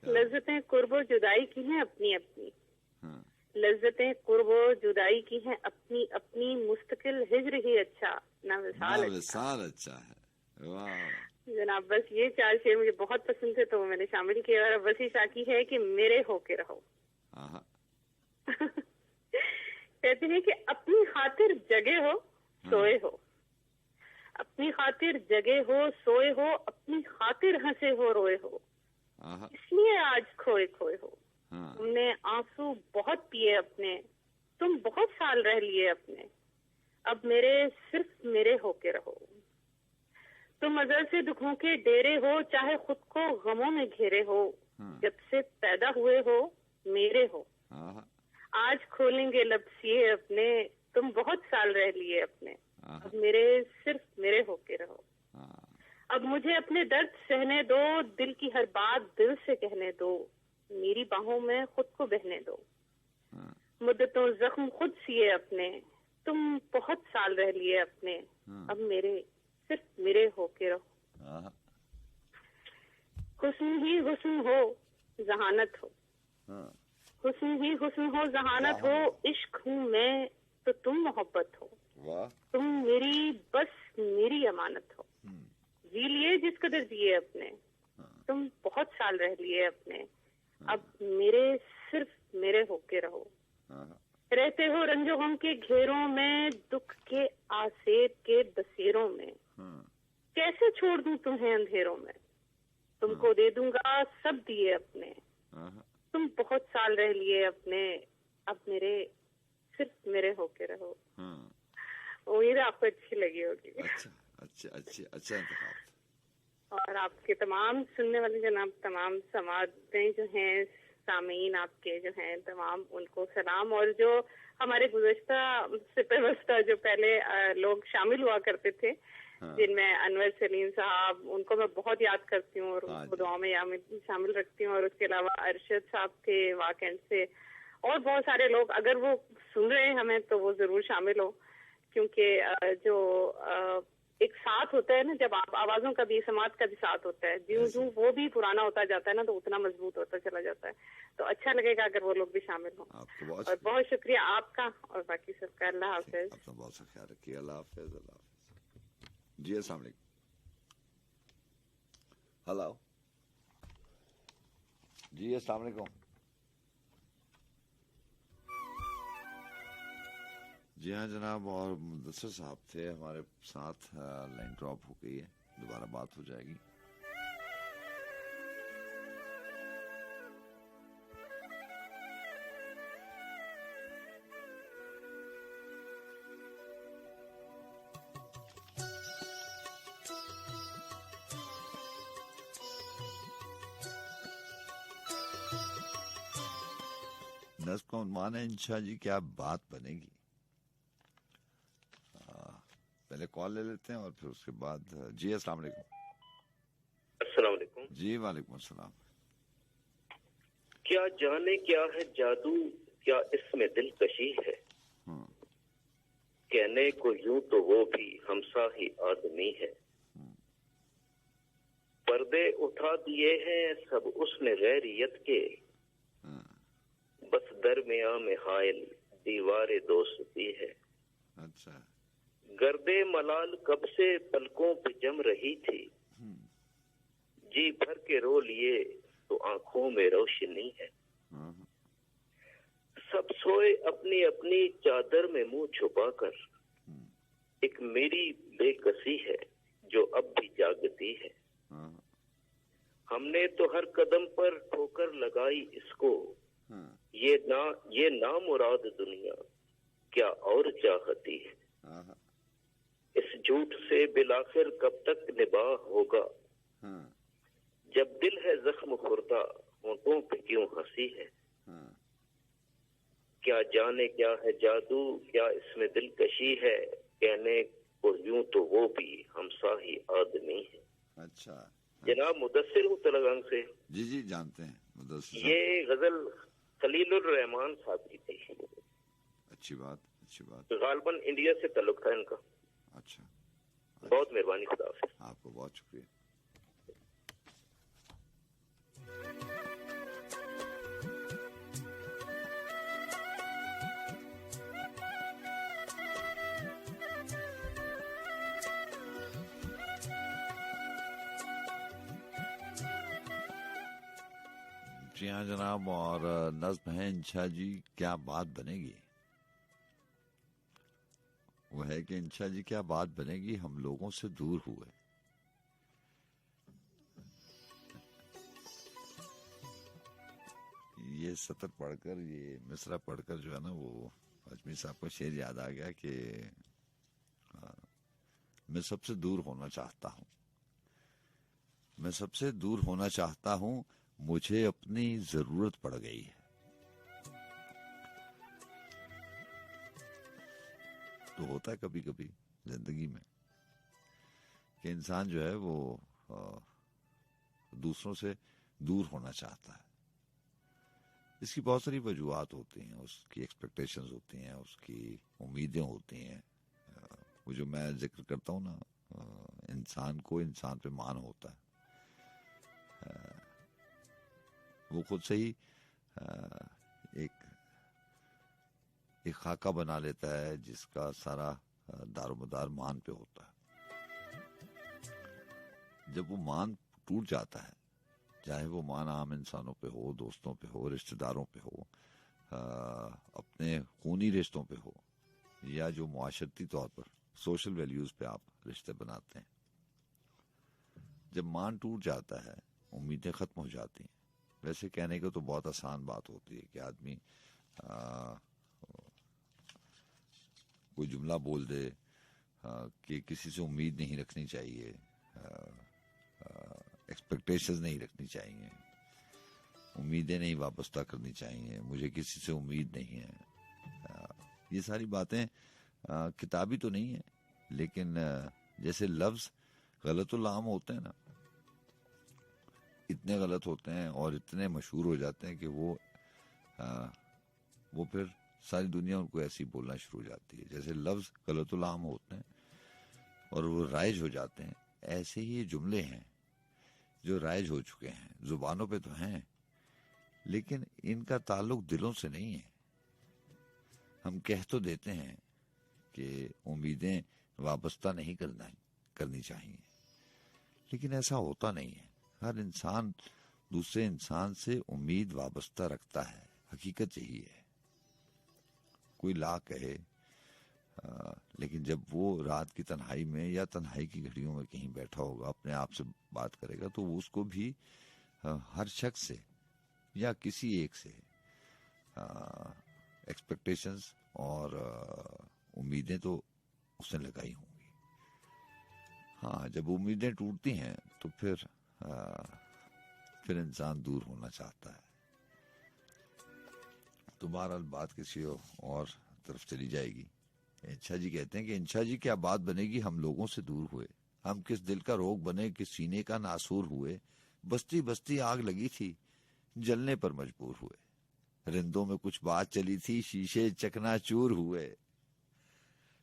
लज्जतें कुर्बो जुदाई की हैं अपनी अपनी, हाँ लज्जतें कुर्बो जुदाई की हैं अपनी अपनी, मुस्तकिल हिज्र ही अच्छा ना विसाल अच्छा। विशाल अच्छा है। वाह। जनाब बस ये 4 शेर मुझे बहुत पसंद थे तो वो मैंने शामिल किया। और वसी शाह की है कि मेरे होके रहो। हाँ कहते हैं कि अपनी खातिर जगे हो सोए हो, अपनी खातिर जगे हो सोए हो, अपनी खातिर हंसे हो रोए हो, हाँ इसलिए आज खोए खोए हो। हाँ, तुमने आंसू बहुत पिए अपने, तुम बहुत साल रह लिए अपने, अब मेरे सिर्फ मेरे होके रहो। तुम अजल से दुखों के डेरे हो, चाहे खुद को गमों में घेरे हो, जब से पैदा हुए हो मेरे हो। हाँ आज खोलेंगे लब सिए अपने, तुम बहुत साल रह लिए अपने, अब मेरे सिर्फ मेरे होके रहो। हाँ, अब मुझे अपने दर्द सहने दो, दिल की हर बात दिल से कहने दो, मेरी बाहों में खुद को बहने दो। हाँ, मुद्दतों जख्म खुद सिए अपने, तुम बहुत साल रह लिए अपने, अब मेरे सिर्फ मेरे होके रहो। हाँ, हुस्न ही हुस्न हो जहानत हो, हाँ, हुस्न ही हुस्न हो जहानत हो, इश्क हूँ मैं तो तुम मोहब्बत हो, वाह। तुम मेरी बस मेरी अमानत हो। जी लिए जिस कदर जिए अपने, तुम बहुत साल रह लिए अपने, अब मेरे सिर्फ मेरे होके रहो। हाँ, रहते हो रंजो गम के घेरों में, दुख के आसेर के बसेरों में, हाँ, कैसे छोड़ दूं तुम्हें अंधेरों में, तुमको दे दूंगा सब दिए अपने, हाँ, तुम बहुत साल रह लिए अपने, अब मेरे सिर्फ मेरे होके रहो। हाँ। उम्मीद है आपको अच्छी लगी होगी अच्छा अच्छा अच्छा अच्छा इंतखाब। और आपके तमाम सुनने वाले जनाब, तमाम समातें जो हैं, सामीन आपके जो हैं तमाम, उनको सलाम। और जो हमारे गुज़श्ता से पेवस्ता जो पहले लोग शामिल हुआ करते थे, जिनमें अनवर सलीम साहब, उनको मैं बहुत याद करती हूँ और उनको दुआ में शामिल रखती हूँ। और उसके अलावा अरशद साहब थे वाकंड से, और बहुत सारे लोग अगर वो सुन रहे हैं हमें तो वो जरूर शामिल हो, क्योंकि जो एक साथ होता है ना, जब आप आवाजों का भी समाज का भी साथ होता है, ज्यों ज्यों वो भी पुराना होता जाता है ना तो उतना मजबूत होता चला जाता है। तो अच्छा लगेगा अगर वो लोग भी शामिल हो। और बहुत शुक्रिया आपका और बाकी सबका। अल्लाह हाफिज। अपना बहुत सा ख्याल रखिए। अल्लाह हाफिज। अल्लाह हाफिज। जी अस्सलाम वालेकुम। हेलो जी अस्सलाम वालेकुम। जी हाँ जनाब, और मुदस्सिर साहब थे हमारे साथ। लाइन ड्रॉप हो गई है, दोबारा बात हो जाएगी। नस्ब का उन्वान है इंशा जी, क्या बात बनेगी। पहले कॉल ले लेते हैं और फिर उसके बाद जी अस्सलाम वालेकुम। अस्सलाम वालेकुम। जी वालेकुम अस्सलाम। क्या जाने क्या है जादू, क्या इसमें दिलकशी है। कहने को यूं तो वो भी हमसा ही आदमी है। पर्दे उठा दिए हैं सब उसने गैरियत के, बस दरमियां में हायल दीवारे दोस्ती है। अच्छा। गर्दे मलाल कब से पलकों पे जम रही थी, जी भर के रो लिए तो आंखों में रोशनी है। सब सोए अपनी अपनी चादर में मुंह छुपाकर, एक मेरी बेकसी है जो अब भी जागती है। हमने तो हर कदम पर ठोकर लगाई इसको, ये नामुराद दुनिया क्या और चाहती है। इस झूठ से बिलाखिर कब तक निबाह होगा, जब दिल है जख्म खुर्दा होंठों पे क्यों हंसी है। क्या जाने क्या है जादू, क्या इसमें दिलकशी है। कहने को यूं तो वो भी हमसा ही आदमी है। अच्छा। जनाब मुदस्सिर हूँ तलगांग से। जी जी जानते हैं मुदस्सिर। ये गजल खलीलुर रहमान साहब की थी। अच्छी बात, अच्छी बात। गालबन इंडिया से ताल्लुक था इनका। अच्छा, बहुत मेहरबानी, खुदा हाफिज। आपको बहुत शुक्रिया। जी हाँ जनाब, और नज्म है इंशा जी, क्या बात बनेगी। वो है कि इंशा जी क्या बात बनेगी, हम लोगों से दूर हुए। ये सतर पढ़कर, ये मिसरा पढ़कर जो है ना, वो अजमी साहब का शेर याद आ गया कि मैं सबसे दूर होना चाहता हूँ, मैं सबसे दूर होना चाहता हूँ, मुझे अपनी जरूरत पड़ गई है। तो होता है कभी कभी जिंदगी में कि इंसान जो है वो दूसरों से दूर होना चाहता है। इसकी बहुत सारी वजूहात होती हैं, उसकी एक्सपेक्टेशंस होती हैं, उसकी उम्मीदें होती हैं। वो जो मैं जिक्र करता हूँ ना, इंसान को इंसान पे मान होता है। वो खुद से ही एक खाका बना लेता है जिसका सारा दारोमदार मान पे होता है। जब वो मान टूट जाता है, चाहे वो मान आम इंसानों पे हो, दोस्तों पे हो, रिश्तेदारों पे हो, अपने खूनी रिश्तों पे हो, या जो मुआशरती तौर पर सोशल वैल्यूज पे आप रिश्ते बनाते हैं, जब मान टूट जाता है, उम्मीदें खत्म हो जाती हैं। वैसे कहने को तो बहुत आसान बात होती है कि आदमी कोई जुमला बोल दे कि किसी से उम्मीद नहीं रखनी चाहिए, एक्सपेक्टेशंस नहीं रखनी चाहिए, उम्मीदें नहीं वाबस्ता करनी चाहिए, मुझे किसी से उम्मीद नहीं है। ये सारी बातें किताबी तो नहीं है, लेकिन जैसे लफ्ज गलतुल आम होते हैं ना, इतने गलत होते हैं और इतने मशहूर हो जाते हैं कि वो वो फिर सारी दुनिया उनको ऐसे ही बोलना शुरू हो जाती है। जैसे लफ्ज गलतुल आम होते हैं और वो राइज हो जाते हैं, ऐसे ही ये जुमले हैं जो राइज हो चुके हैं। जुबानों पे तो हैं, लेकिन इनका ताल्लुक दिलों से नहीं है। हम कह तो देते हैं कि उम्मीदें वाबस्ता नहीं करनी चाहिए, लेकिन ऐसा होता नहीं है। हर इंसान दूसरे इंसान से उम्मीद वाबस्ता रखता है, हकीकत यही है। कोई ला कहे, लेकिन जब वो रात की तन्हाई में या तन्हाई की घड़ियों में कहीं बैठा होगा, अपने आप से बात करेगा, तो वो उसको भी हर शख्स से या किसी एक से एक्सपेक्टेशंस और उम्मीदें तो उसने लगाई होंगी। हाँ, जब उम्मीदें टूटती हैं तो फिर इंसान दूर होना चाहता है। तो बहरहाल बात किसी और तरफ चली जाएगी। इंशा जी कहते हैं कि इंशा जी क्या बात बनेगी, हम लोगों से दूर हुए, हम किस दिल का रोग बने कि सीने का नासूर हुए। बस्ती बस्ती आग लगी थी, जलने पर मजबूर हुए। रिंदों में कुछ बात चली थी, शीशे चकनाचूर हुए।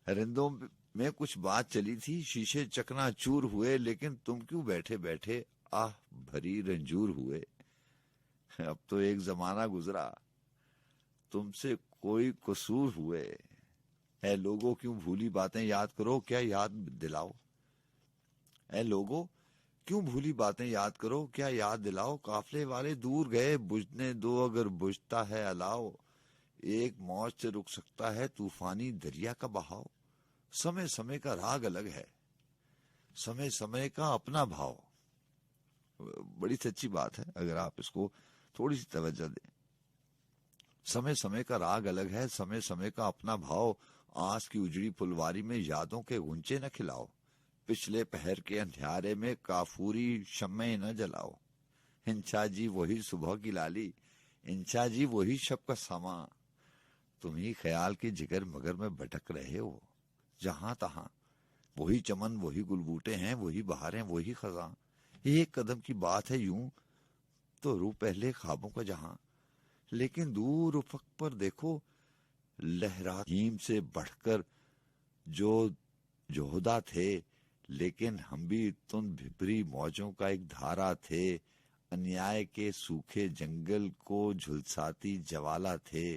रिंदों में कुछ बात चली थी, शीशे चकनाचूर हुए, लेकिन तुम क्यों बैठे बैठे आह भरी रंजूर हुए। अब तो एक जमाना गुजरा, तुमसे कोई कसूर हुए। ऐ लोगों क्यों भूली बातें याद करो, क्या याद दिलाओ। ऐ लोगों क्यों भूली बातें याद करो, क्या याद दिलाओ। काफले वाले दूर गए, बुझने दो अगर बुझता है अलाओ। एक मौज से रुक सकता है तूफानी दरिया का बहाव। समय समय का राग अलग है, समय समय का अपना भाव। बड़ी सच्ची बात है अगर आप इसको थोड़ी सी तवज्जो दें। समय समय का राग अलग है, समय समय का अपना भाव। आस की उजड़ी फुलवारी में यादों के गुंचे न खिलाओ। पिछले पहर के अंधियारे में काफूरी शम्मे न जलाओ। इंशा जी वही सुबह की लाली, इंशा जी वही शब का समा। तुम ही ख्याल के जिगर मगर में भटक रहे हो। जहां तहां वही चमन, वही गुलबूटे हैं, वही बहारें, वही खजा। एक कदम की बात है यूं तो रू पहले ख्वाबों का जहां। लेकिन दूर उफक पर देखो, लहरा हीम से बढ़कर जो जोहदा थे। लेकिन हम भी तुम भिपरी मौजों का एक धारा थे। अन्याय के सूखे जंगल को झुलसाती ज्वाला थे।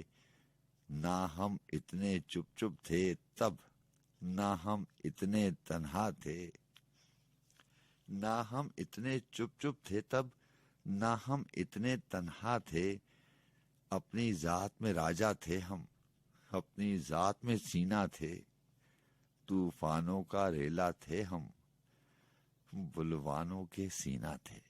ना हम इतने चुप चुप थे तब, ना हम इतने तन्हा थे। ना हम इतने चुप चुप थे तब, ना हम इतने तन्हा थे। अपनी जात में राजा थे हम, अपनी जात में सीना थे। तूफानों का रेला थे हम, बुलवानों के सीना थे।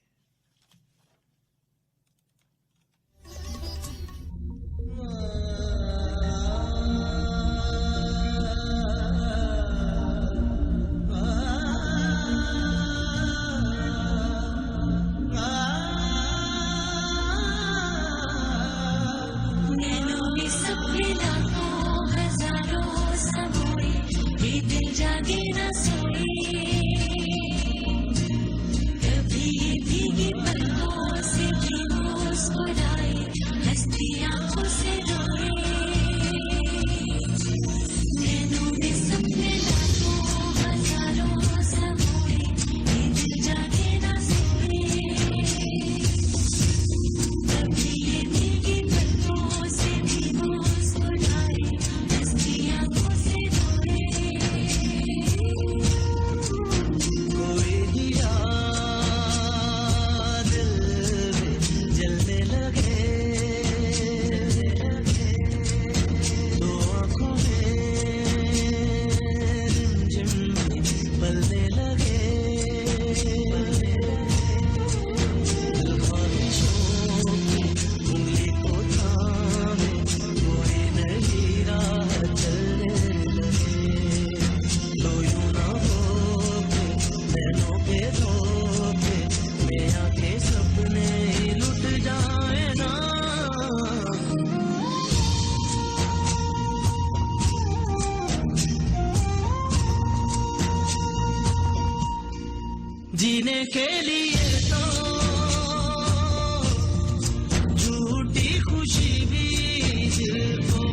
जीने के लिए तो झूठी खुशी भी दिल को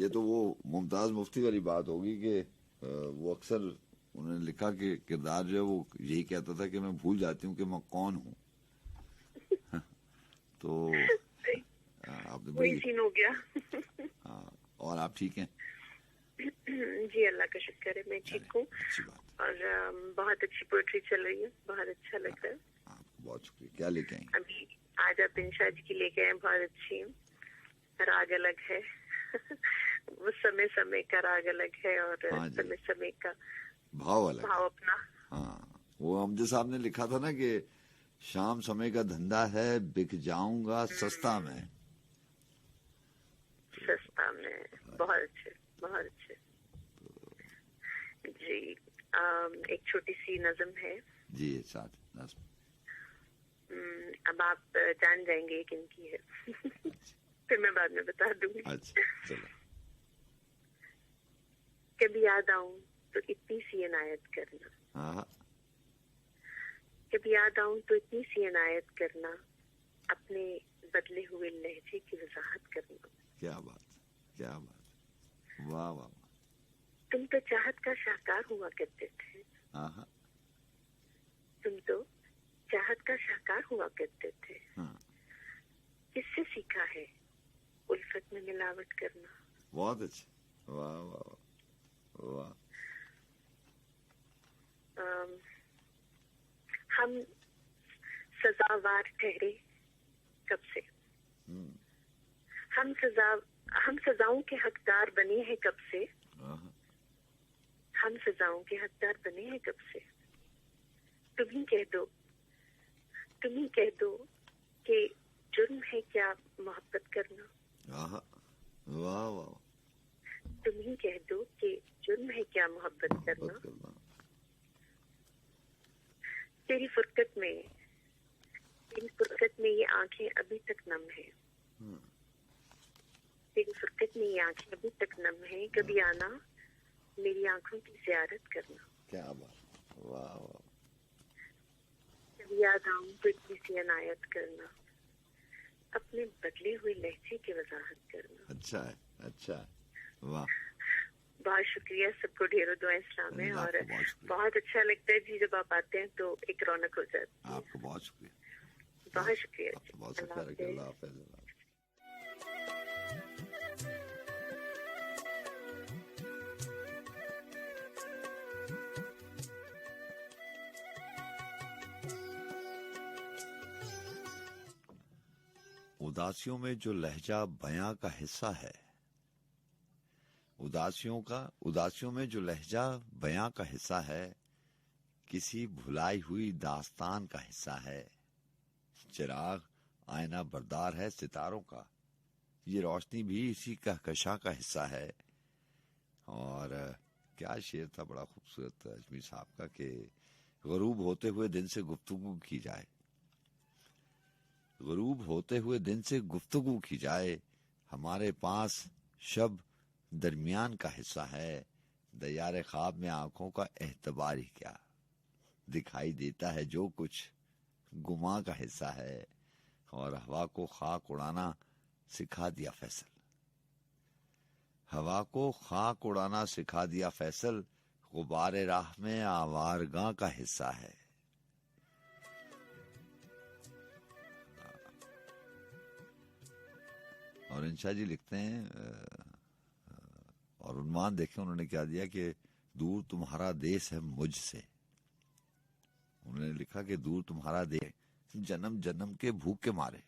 ये तो वो मुमताज मुफ्ती वाली बात होगी कि वो अक्सर उन्होंने लिखा कि किरदार जो है वो यही कहता था कि मैं भूल जाती हूँ कि मैं कौन हूँ। तो आपने वही बड़ी सीन हो गया। हाँ, और आप ठीक हैं? जी अल्लाह का शुक्र है, मैं ठीक हूँ। अच्छी बात। और बहुत अच्छी पोएट्री चल रही है, बहुत अच्छा लग रहा है। आपको बहुत शुक्रिया। क्या लेके आई? अभी आज आप इंशा जी की लेके आए, बहुत अच्छी है। राग अलग है। वो समय समय का राग अलग है और हाँ जी। समय समय का भाव अलग। भाव अपना। हाँ, वो हमजे साहब ने लिखा था ना कि शाम समय का धंधा है, बिक जाऊंगा सस्ता में। सस्ता में। बहुत अच्छे, बहुत अच्छे। जी एक छोटी सी नज़म है। जी साथ नज़्म। अब आप जान जाएंगे किनकी है। फिर मैं बाद में बता दूंगी। अच्छा चलो। कभी याद आऊं तो इतनी सी इनायत करना, हाँ, कभी याद आऊं तो इतनी सी इनायत करना, अपने बदले हुए लहजे की वजाहत करना। क्या बात, क्या बात, वाह वाह। तुम तो चाहत का शाहकार हुआ करते थे। हाँ, तुम तो चाहत का शाहकार हुआ करते थे। हाँ, किससे सीखा है उल्फत में मिलावट करना? बहुत अच्छा, वाह वाह वाह। हम सजावार ठहरे कब से, हम सजाओं के हकदार बने हैं कब से, हम सजाओं के हकदार बने हैं कब से। तुम ही कह दो कि जुर्म है क्या मोहब्बत करना। वाह वाह। तुम ही कह दो कि जुर्म है क्या मोहब्बत करना। तेरी फुरकत में ये आंखें अभी तक नम है। तेरी फुरकत में ये आंखें अभी तक नम है। कभी आना मेरी आंखों की ज़ियारत करना। क्या बात, वाह वाह। कभी याद आऊं तो इतनी सी इनायत करना, अपने बदले हुए लहजे की वजाहत करना। अच्छा है, अच्छा है, वाह। बहुत शुक्रिया, सबको ढेरों दुआ इस्लाम है। और बहुत अच्छा लगता है जी जब आप आते हैं तो एक रौनक हो जाती है। आपको बहुत शुक्रिया, बहुत शुक्रिया, बहुत शुक्रिया। अल्लाह हाफ़िज़। उदासियों में जो लहजा बयां का हिस्सा है, उदासियों में जो लहजा बयां का हिस्सा है, किसी भुलाई हुई दास्तान का हिस्सा है। चिराग आईना बरदार है सितारों का, ये रोशनी भी इसी कहकशां का हिस्सा है। और क्या शेर था बड़ा खूबसूरत अजमेर साहब का कि गरूब होते हुए दिन से गुफ्तगू की जाए, गरूब होते हुए दिन से गुफ्तगू की जाए, हमारे पास शब दरमियान का हिस्सा है। दयारे ख्वाब में आंखों का एहतबार ही क्या, दिखाई देता है जो कुछ गुमा का हिस्सा है। और हवा को खाक उड़ाना सिखा दिया फैसल, हवा को खाक उड़ाना सिखा दिया फैसल, गुबारे राह में आवारगां का हिस्सा है। और इंशा जी लिखते हैं और उन्मान देखें उन्होंने क्या दिया कि दूर तुम्हारा देश है मुझसे। उन्होंने लिखा कि दूर तुम्हारा देश, जन्म जन्म के भूख के मारे,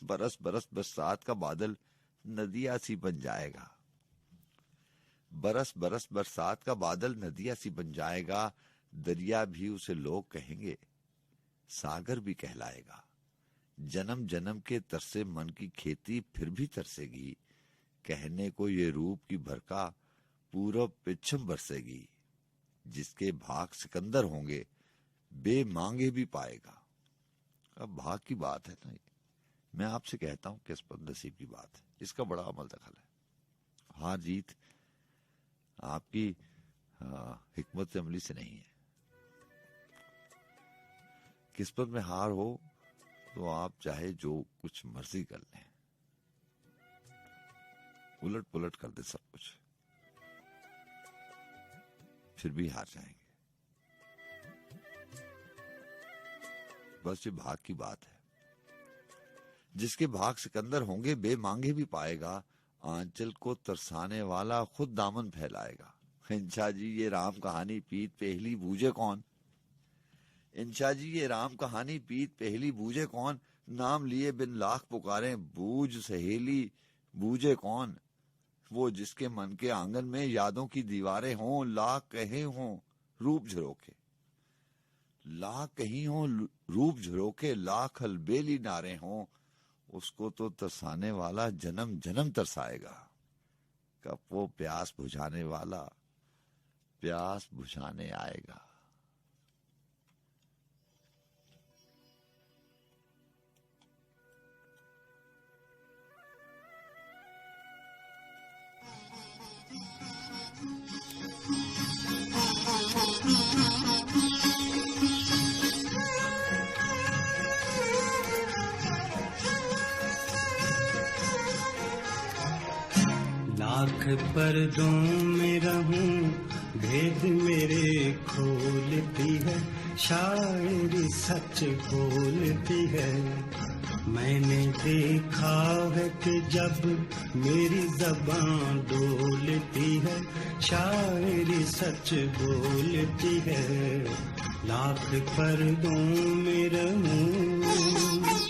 बरस बरस बरसात का बादल नदिया सी बन जाएगा, बरस बरस बरसात का बादल नदिया सी बन जाएगा। दरिया भी उसे लोग कहेंगे, सागर भी कहलाएगा। जन्म जन्म के तरसे मन की खेती फिर भी तरसेगी, कहने को ये रूप की भरका पूरब पिछम बरसेगी। जिसके भाग सिकंदर होंगे बेमांगे भी पाएगा। अब भाग की बात है ना, मैं आपसे कहता हूं किस्मत नसीब की बात है, इसका बड़ा अमल दखल है। हार जीत आपकी हिकमत अमली से नहीं है। किस्मत में हार हो तो आप चाहे जो कुछ मर्जी कर लें, उलट पुलट कर दे सब कुछ, फिर भी हार जाएंगे। बस ये भाग की बात है। जिसके भाग सिकंदर होंगे बेमांगे भी पाएगा, आंचल को तरसाने वाला खुद दामन फैलाएगा। इंशा जी ये राम कहानी पीत पहली बूझे कौन, इंशा जी ये राम कहानी पीत पहली बूझे कौन, नाम लिए बिन लाख पुकारे बूझ सहेली बूझे कौन। वो जिसके मन के आंगन में यादों की दीवारें हों, लाख कहे हों रूप झरोके, लाख कहीं हों रूप झरोके, लाख अलबेली नारे हों, उसको तो तरसाने वाला जन्म जन्म तरसाएगा। कब वो प्यास बुझाने वाला प्यास बुझाने आएगा। लाख पर्दों में रहूं भेद मेरे खोलती है, शायरी सच बोलती है। मैंने देखा है कि जब मेरी ज़बान डोलती है, शायरी सच बोलती है। लाख पर्दों में रहूं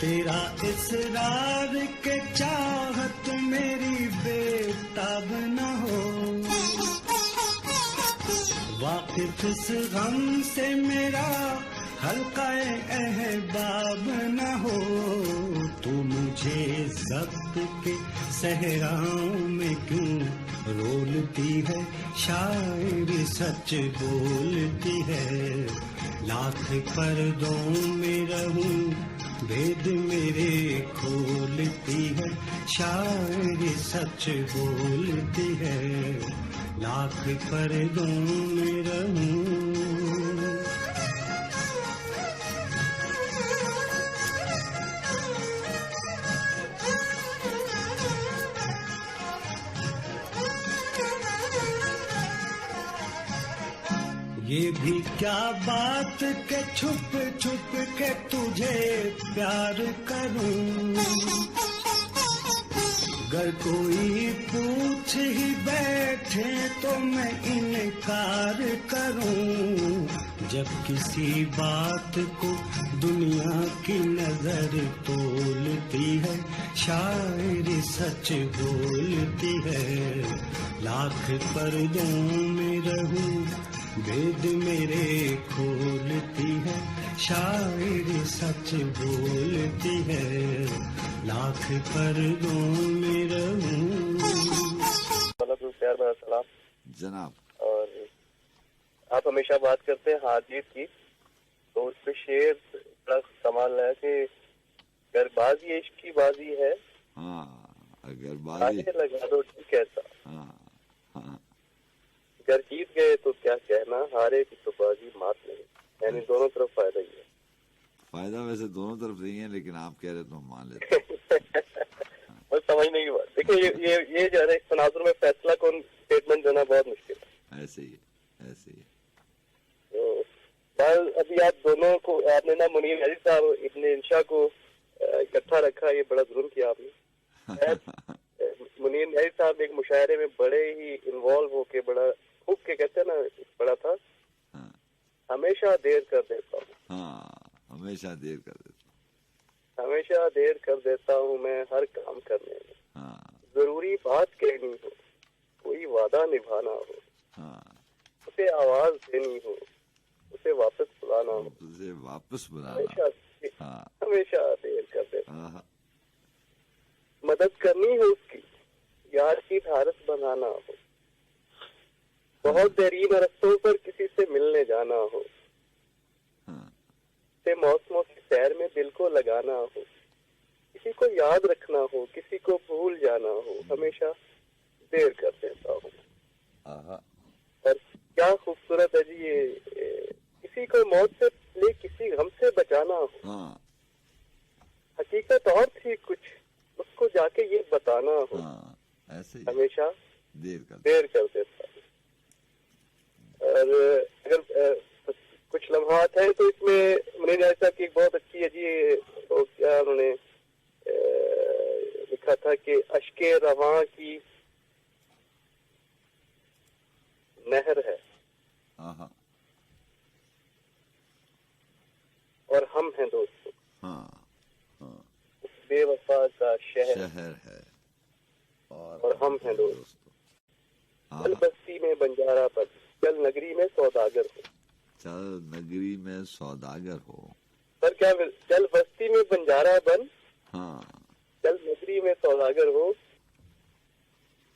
तेरा इसरार के चाहत मेरी बेताब न हो, वाकिफ इस गम से मेरा हल्का-ए अहबाब न हो। तू मुझे ज़ब्त के सहराओं में क्यों रोलती है, शायरी सच बोलती है। लाख पर्दों में रहूं भेद मेरे खोलती है, शायरी सच बोलती है। लाख पर्दों में रहूं ये भी क्या बात के छुप छुप के तुझे प्यार करूं, अगर कोई पूछ ही बैठे तो मैं इनकार करूं। जब किसी बात को दुनिया की नजर तोलती है, शायरी सच बोलती है। लाख पर्दों में रहूं भेद मेरे खोलती है, शायरी सच बोलती है। लाख पर्दों में रहूं। सलाम जनाब। और आप हमेशा बात करते हैं हार जीत की, तो उस पे शेर बड़ा कमाल है कि अगर बाजी इश्क की बाजी है, हाँ अगर बाजी लगा दो ठीक ऐसा, हाँ हाँ अगर जीत गए तो क्या कहना, हारे की तो बाजी मात नहीं। यानी दोनों तरफ फायदा ही है। फायदा वैसे दोनों तरफ नहीं है, लेकिन आप कह रहे तो हम मान लेते बस समझने की बात। देखिए ये जो है तनाजुर में फैसला कौन स्टेटमेंट देना बहुत मुश्किल है। ऐसे ही है, ऐसे ही है। तो अभी आप दोनों को, आपने ना मुनीर अली साहब इब्ने इंशा को इकट्ठा रखा, ये बड़ा जुल्म किया आपने। मुनीर अली साहब एक मुशायरे में बड़े ही इन्वॉल्व होके, बड़ा खूब के कहते हैं ना, बड़ा था, हाँ, हमेशा देर कर देता हूँ, हाँ हमेशा देर कर देता हूँ, हमेशा देर कर देता हूँ मैं हर काम करने में। हाँ जरूरी बात कहनी हो, कोई वादा निभाना हो, हाँ उसे आवाज देनी हो, उसे वापस बुलाना हो, उसे वापस बुलाना, हमेशा हाँ हमेशा देर कर देता। हाँ मदद करनी हो उसकी, यार की धारस बनाना हो, बहुत देरीन रस्तों पर किसी से मिलने जाना हो, हाँ से मौसमों की सैर में दिल को लगाना हो, किसी को याद रखना हो, किसी को भूल जाना हो, हमेशा देर कर देता हूँ। हाँ और क्या खूबसूरत है जी ये, किसी को मौत से ले किसी गम से बचाना हो, हाँ हकीकत और थी कुछ, उसको जाके ये बताना हो। हाँ, ऐसे ही हमेशा देर कर देता। और अगर कुछ लम्हात है तो इसमें मुनीर न्याज़ी साहब की एक बहुत अच्छी है जी, तो क्या उन्होंने लिखा था कि अश्के रवां की नहर है और हम हैं दोस्तों, बेवफा का शहर है और हम हैं दोस्तों। चल बस्ती में बंजारा पर, चल नगरी में सौदागर हो, चल नगरी में सौदागर हो। पर क्या चल बस्ती में बंजारा बन, हाँ, चल नगरी में सौदागर हो।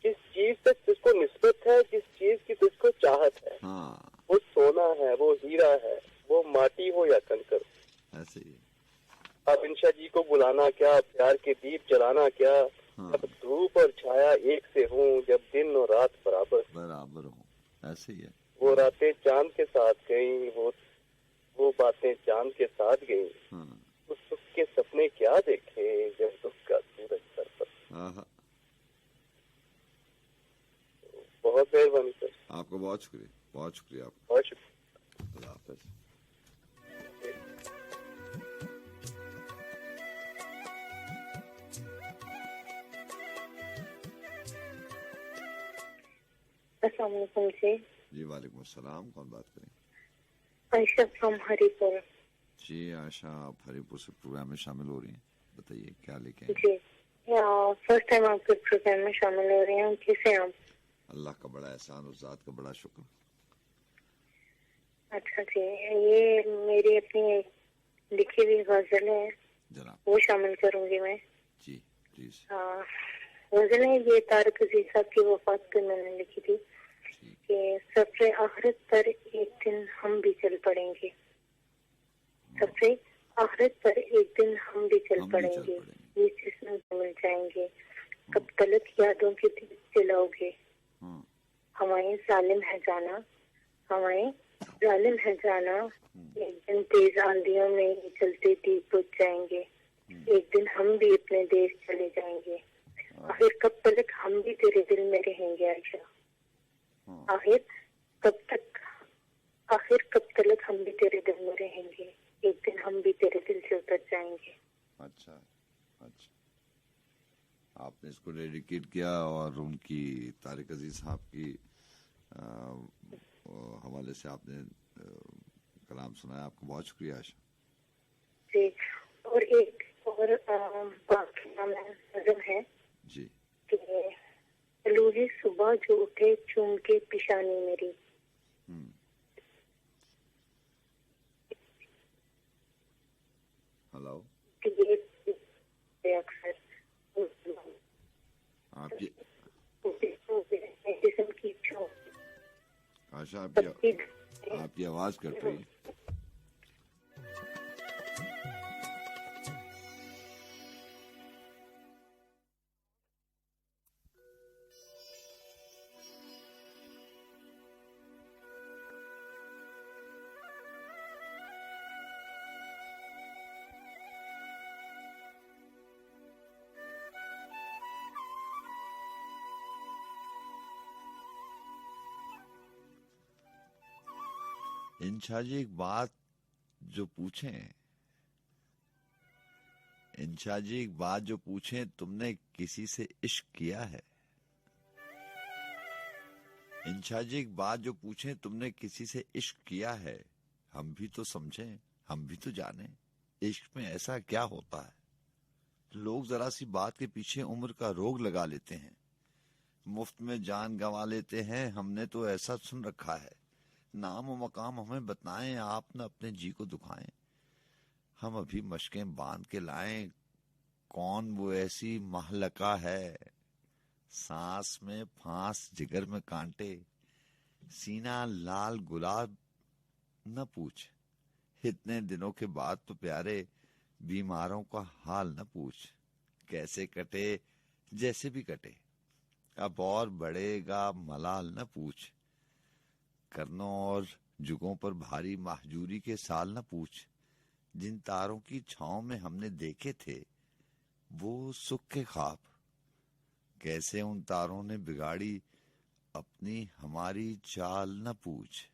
किस चीज से तुझको निस्बत है, किस चीज की तुझको चाहत है, हाँ, वो सोना है, वो हीरा है, वो माटी हो या कंकर। ऐसे ही। अब इंशा जी को बुलाना क्या, प्यार के दीप जलाना क्या, जब धूप और छाया एक से हों, जब दिन और रात बराबर हो, ऐसे ही है। वो रातें चांद के साथ गई, वो बातें चांद के साथ गई। उस सुख के सपने क्या देखे जब दुख का सूरज सर पर। बहुत मेहरबानी सर, आपका बहुत शुक्रिया, बहुत शुक्रिया आपका, बहुत शुक्रिया। खुदा हाफिज। अस्सलाम वालेकुम जी। जी वालेकुम अस्सलाम, कौन बात करें? आयशा फ्रॉम हरिपुर। जी आशा, आप हरिपुर से प्रोग्राम में शामिल हो रही हैं, बताइए क्या लेके आए? जी फर्स्ट टाइम आपके प्रोग्राम में शामिल हो रही हूँ। कैसे आप? अल्लाह का बड़ा एहसान, उस जात का बड़ा शुक्र। अच्छा जी, ये मेरी अपनी लिखी हुई गजल है जनाब, वो शामिल करूंगी मैं। जी प्लीज। गजल है ये तारक अजीज साहब की वफात पे मैंने लिखी थी कि सफरे आखिरत पर एक दिन हम भी चल पड़ेंगे, सफरे आखिरत पर एक दिन हम भी चल पड़ेंगे, ये जिस्म मिल जाएंगे, कब तलक यादों के दीप जलाओगे, हमारे जालिम है जाना, हमारे जालिम है जाना, एक दिन तेज आंधियों में चलते दीप बुझ जाएंगे, एक दिन हम भी अपने देश चले जाएंगे, आखिर कब तक हम भी तेरे दिल में रहेंगे आयशा, आखिर कब तक हम भी तेरे दिल में रहेंगे, एक दिन हम भी तेरे दिल से उतर जाएंगे। अच्छा अच्छा, आपने इसको डेडिकेट किया और उनकी तारिक अजीज साहब की हवाले से आपने कलाम सुनाया, आपको बहुत शुक्रिया आशा जी। और एक और नज़म है जी कि लूही सुबह जो उठे चूम के पिशानी मेरी, हेलो, अक्सर आपकी आशा, आपकी आवाज कट रही है। इंशा जी एक बात जो पूछें, इंशा जी एक बात जो पूछें, तुमने किसी से इश्क किया है? इंशा जी एक बात जो पूछें, तुमने किसी से इश्क किया है? हम भी तो समझें, हम भी तो जाने, इश्क में ऐसा क्या होता है? लोग जरा सी बात के पीछे उम्र का रोग लगा लेते हैं, मुफ्त में जान गंवा लेते हैं। हमने तो ऐसा सुन रखा है, नाम और मकाम हमें बताएं, आप न अपने जी को दुखाएं। हम अभी मशकें बांध के लाएं, कौन वो ऐसी महलका है, सांस में फांस जिगर में कांटे, सीना लाल गुलाब न पूछ, इतने दिनों के बाद तो प्यारे बीमारों का हाल न पूछ, कैसे कटे जैसे भी कटे, अब और बढ़ेगा मलाल न पूछ, करनों और जुगों पर भारी महजूरी के साल न पूछ, जिन तारों की छांव में हमने देखे थे वो सुख के ख्वाब, कैसे उन तारों ने बिगाड़ी अपनी हमारी चाल न पूछ।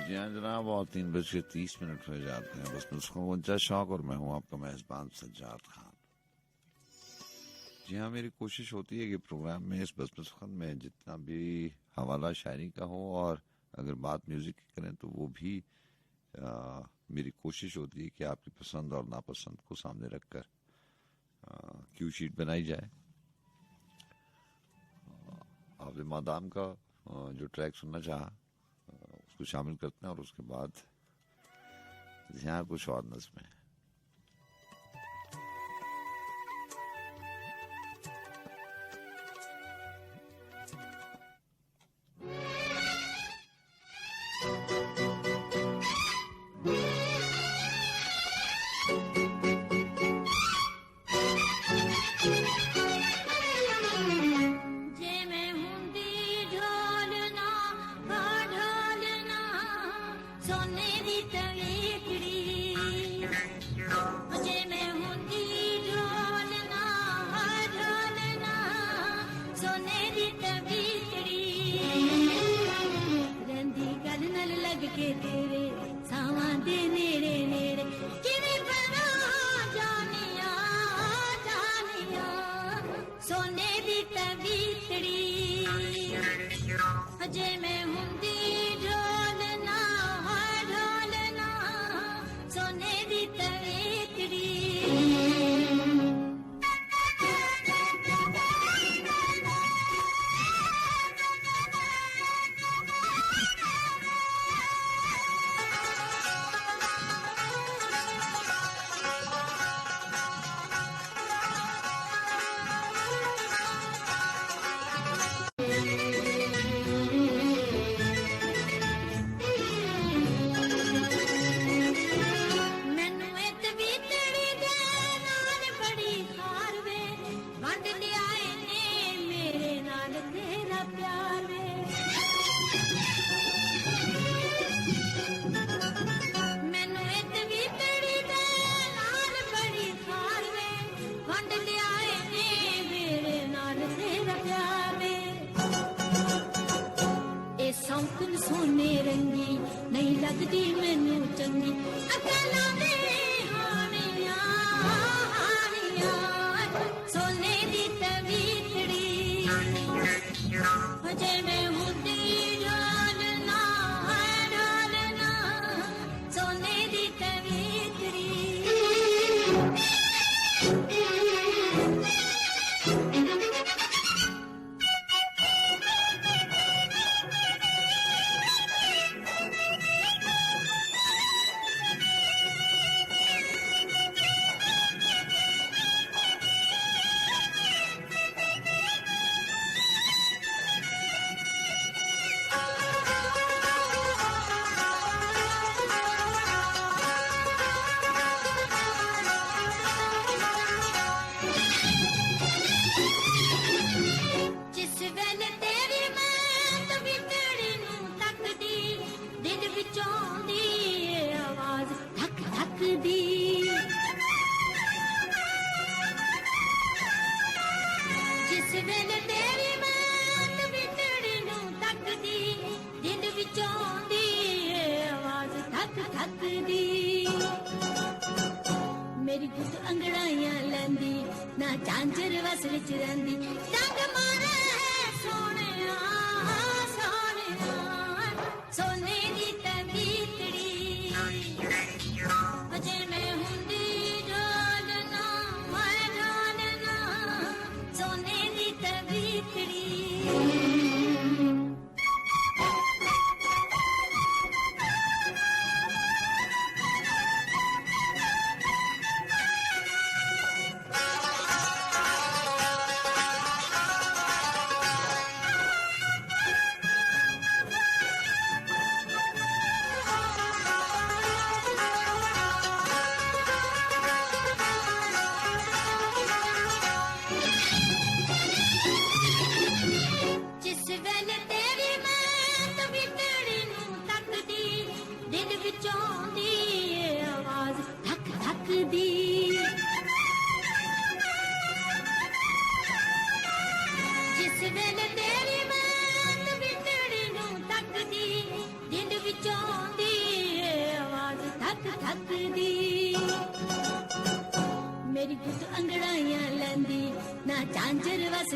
जी हाँ जनाब, और 3:30 हो जाते हैं। बस मुझको उनचा शौक और मैं हूँ आपका मेजबान सज्जाद खान। जी हाँ, मेरी कोशिश होती है कि प्रोग्राम में इस बसमत में जितना भी हवाला शायरी का हो और अगर बात म्यूजिक की करें तो वो भी मेरी कोशिश होती है कि आपकी पसंद और नापसंद को सामने रखकर क्यू शीट बनाई जाए। आपने मादाम का जो ट्रैक सुनना चाहा उसको शामिल करते हैं और उसके बाद यहाँ कुछ और नज़्में हैं।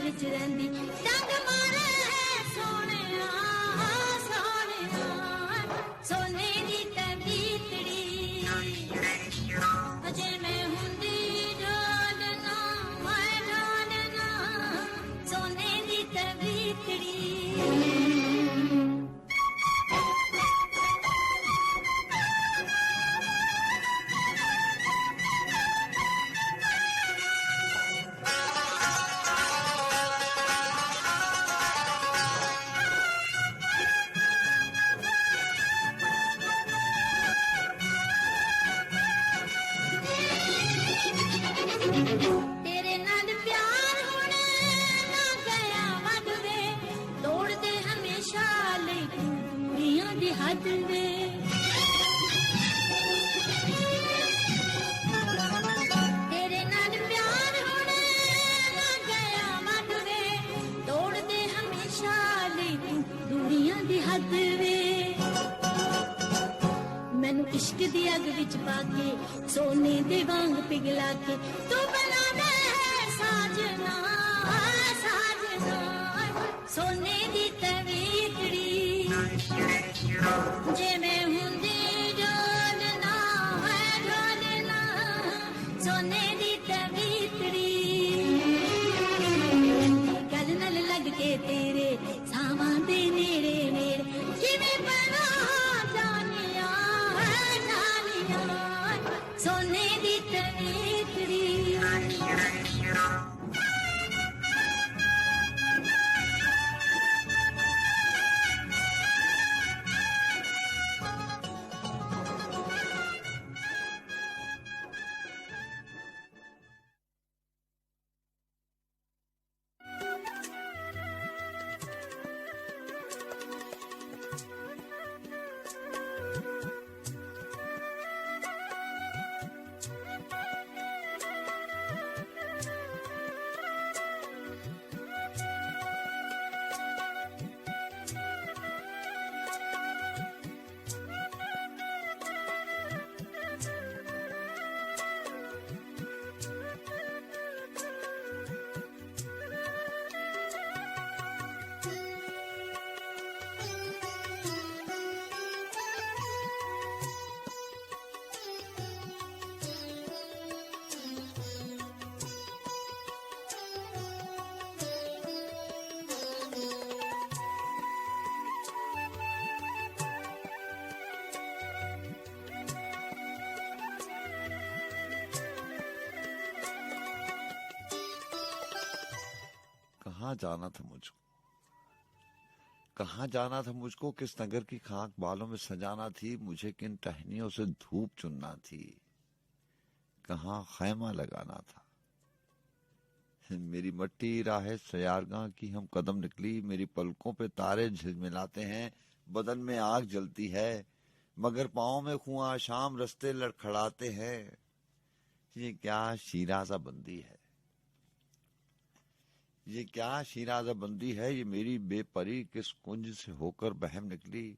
विच रहिंदी डंग मारे सोहणिया सोहणिया सोने दी तबीतड़ी अजे मैं हुंदी ढोलना मैं ढोलना सोने दी तबीतड़ी तेरे नाल प्यार होने ना गया वध वे तोड़ दे हमेशा ले दूरियां दी हद वे तेरे नाल प्यार होने ना गया वध वे तोड़ दे हमेशा ले दूरियां दी हद वे मैनू इश्क दी अग विच पाके सोने दे वांग पिघला के तू बना दे साजना साजना सोने दी तवीतड़ी जे मैं हुंदी ढोलना है ढोलना सोने दी तवीतड़ी गल नाल लग के तेरे सावां दे नेड़े नेड़े जिवें बना जानिया सोने दी तवीतड़ी कहाँ जाना था मुझको, कहाँ जाना था मुझको, किस नगर की खाक बालों में सजाना थी, मुझे किन टहनियों से धूप चुनना थी, कहाँ खैमा लगाना था। मेरी मट्टी राह सयारगाह की हम कदम निकली, मेरी पलकों पे तारे झिलमिलाते हैं, बदन में आग जलती है, मगर पाँव में खुआ शाम रस्ते लड़खड़ाते हैं। ये क्या शीराज़ा बंदी है, ये क्या शीराज़ा बंदी है, ये मेरी बेपरी किस कुंज से होकर बहम निकली।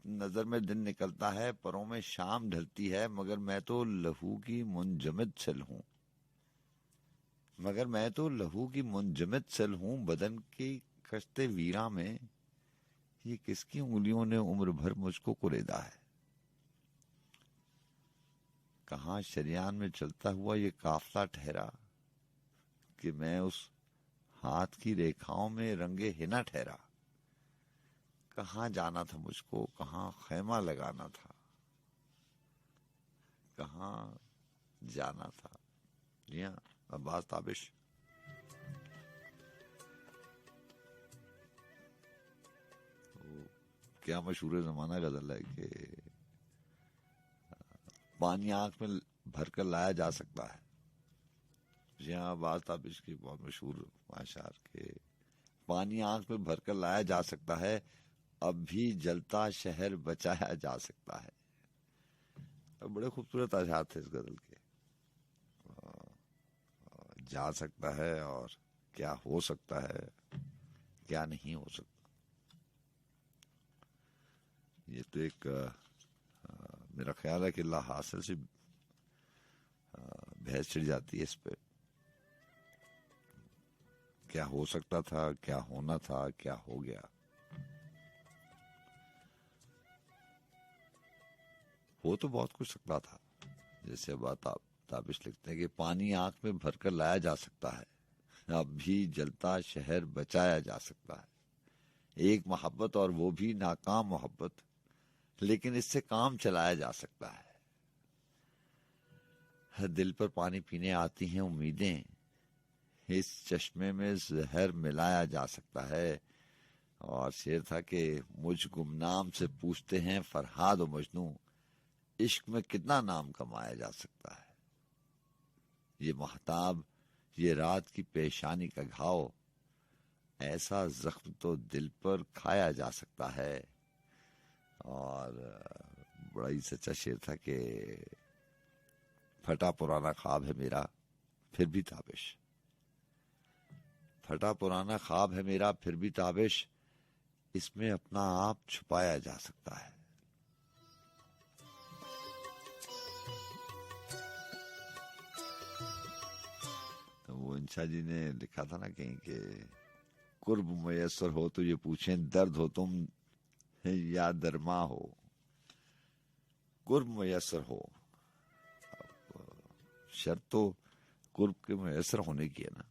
नजर में दिन निकलता है, परों में शाम ढलती है, मगर मैं तो लहू की मुंजमद सिल हूँ, मगर मैं तो लहू की मुंजमद सिल हूँ। बदन की कश्ते वीरा में ये किसकी उंगलियों ने उम्र भर मुझको कुरेदा है। कहाँ शरियान में चलता हुआ ये काफला ठहरा कि मैं उस हाथ की रेखाओं में रंगे हिना ठहरा। कहाँ जाना था मुझको, कहाँ खैमा लगाना था, कहाँ जाना था। जी हाँ, अब्बास ताबिश। क्या मशहूर जमाना गजल है कि पानी आंख में भरकर लाया जा सकता है। जी हाँ, अब्बास ताबिश की बहुत मशहूर आशार के पानी आंख में भरकर लाया जा सकता है, अब भी जलता शहर बचाया जा सकता है। बड़े खूबसूरत अशार थे इस गजल के। जा सकता है और क्या हो सकता है, क्या नहीं हो सकता। ये तो एक मेरा ख्याल है कि ला हासिल से बहस छिड़ जाती है इस पे क्या हो सकता था, क्या होना था, क्या हो गया। हो तो बहुत कुछ सकता था। जैसे बात आप ताबिश लिखते हैं कि पानी आंख में भरकर लाया जा सकता है, अब भी जलता शहर बचाया जा सकता है। एक मोहब्बत और वो भी नाकाम मोहब्बत, लेकिन इससे काम चलाया जा सकता है। दिल पर पानी पीने आती हैं उम्मीदें, इस चश्मे में जहर मिलाया जा सकता है। और शेर था कि मुझ गुमनाम से पूछते हैं फरहाद और मजनू, इश्क में कितना नाम कमाया जा सकता है। ये महताब, ये रात की पेशानी का घाव, ऐसा जख्म तो दिल पर खाया जा सकता है। और बड़ा ही सच्चा शेर था कि फटा पुराना ख्वाब है मेरा फिर भी ताबिश, फटा पुराना ख्वाब है मेरा फिर भी ताबिश, इसमें अपना आप छुपाया जा सकता है। तो वो इंशा जी ने लिखा था ना कहीं के कुर्ब मुयस्सर हो तो ये पूछें दर्द हो तुम या दरमा हो। कुर्ब मुयस्सर हो, शर्त तो कुर्ब के मुयस्सर होने की है ना।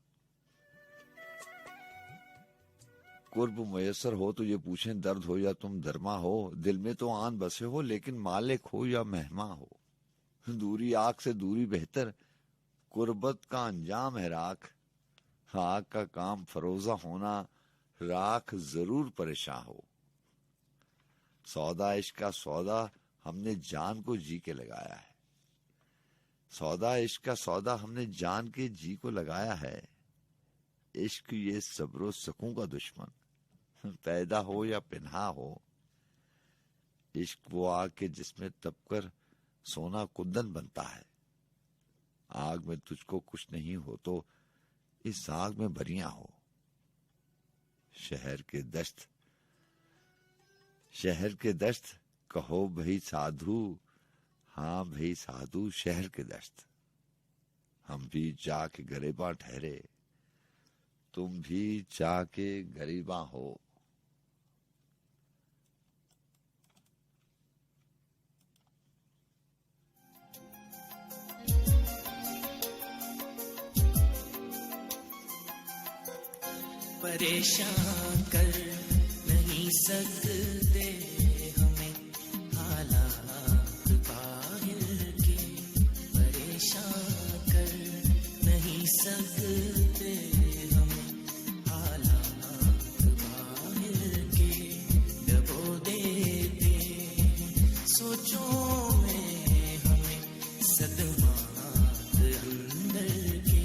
कुर्ब मुयस्सर हो तो ये पूछें दर्द हो या तुम दरमा हो, दिल में तो आन बसे हो लेकिन मालिक हो या मेहमा हो। दूरी आग से दूरी बेहतर, कुर्बत का अंजाम है राख, आग का काम फरोजा होना, राख जरूर परेशान हो। सौदा इश्क का सौदा हमने जान को जी के लगाया है, सौदा इश्क का सौदा हमने जान के जी को लगाया है। इश्क ये सब्रो सकूं का दुश्मन, पैदा हो या पिन्हा हो। इश्क वो आग के जिसमें तपकर सोना कुंदन बनता है। आग में तुझको कुछ नहीं हो तो इस आग में बरियां हो। शहर के दस्त कहो भई साधु, हाँ भई साधु शहर के दस्त। हम भी जाके गरीबा ठहरे, तुम भी जाके गरीबा हो। परेशान कर नहीं सकते हमें हालात बाहर के, परेशान कर नहीं सकते हमें हालात बाहर के। दबो देते सोचों में हमें सदमात अंदर के।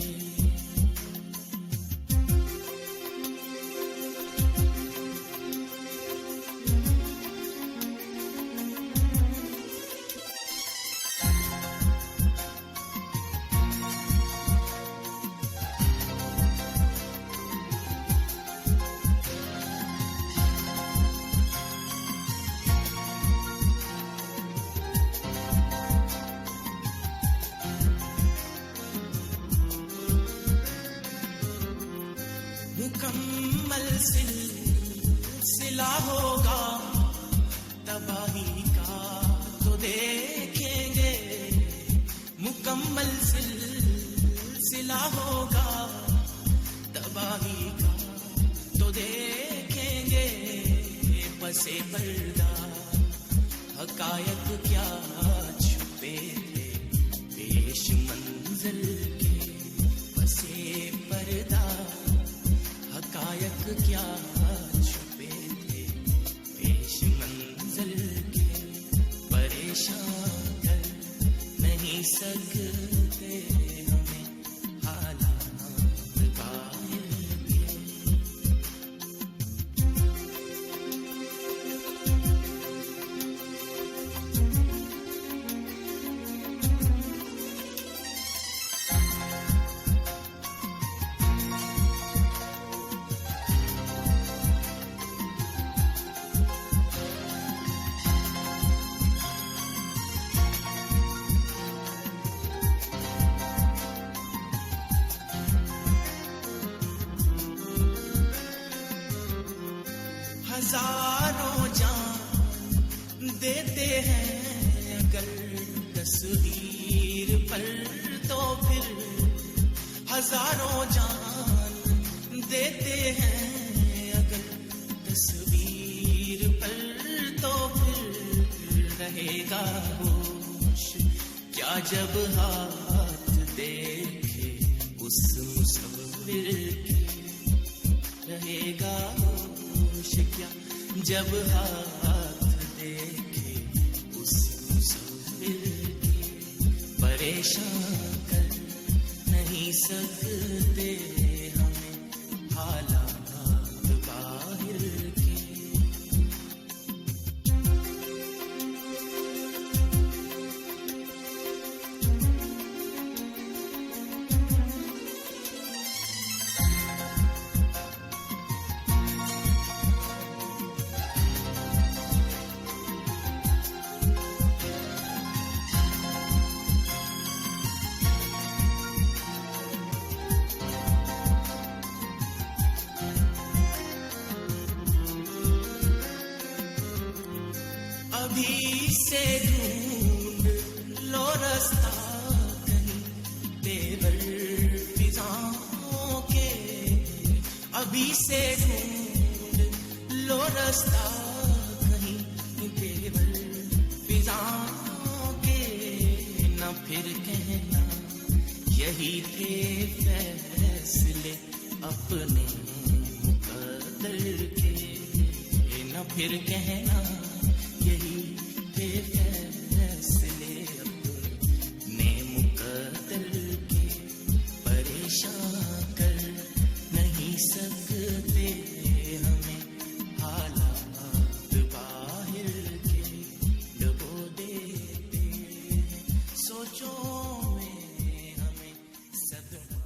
मुकम्मल सिलसिला होगा तबाही का तो देखेंगे, मुकम्मल सिलसिला होगा तबाही का तो देखेंगे। पसे पर्दा हकायक क्या छुपे थे पेश मंजिल के, पसे पर्दा हकायक क्या छुपे थे पेश मंजिल के। परेशान कर नहीं सकते हमें हालात बाहर के। हजारों जान देते हैं अगर तस्वीर पर तो फिर हजारों जान देते हैं अगर तस्वीर पर तो फिर रहेगा होश क्या जब हाथ देखे उस मुसव्विर के रहेगा होश क्या जब हाथ देखे उस मुसव्विर के परेशान कर नहीं सकते हमें हालात बाहर के अभी से ढूंढ लो रास्ता कहीं तेवर फिजाओं के अभी से ढूंढ लो रास्ता कहीं तेवर फिजाओं के न फिर कहना यही थे फैसले अपने मुकद्दर के न फिर कहना यही थे फैसले अपने मुकद्दर के परेशान कर नहीं सकते हमें हालात बाहर के डुबो देते सोचों में हमें सदमा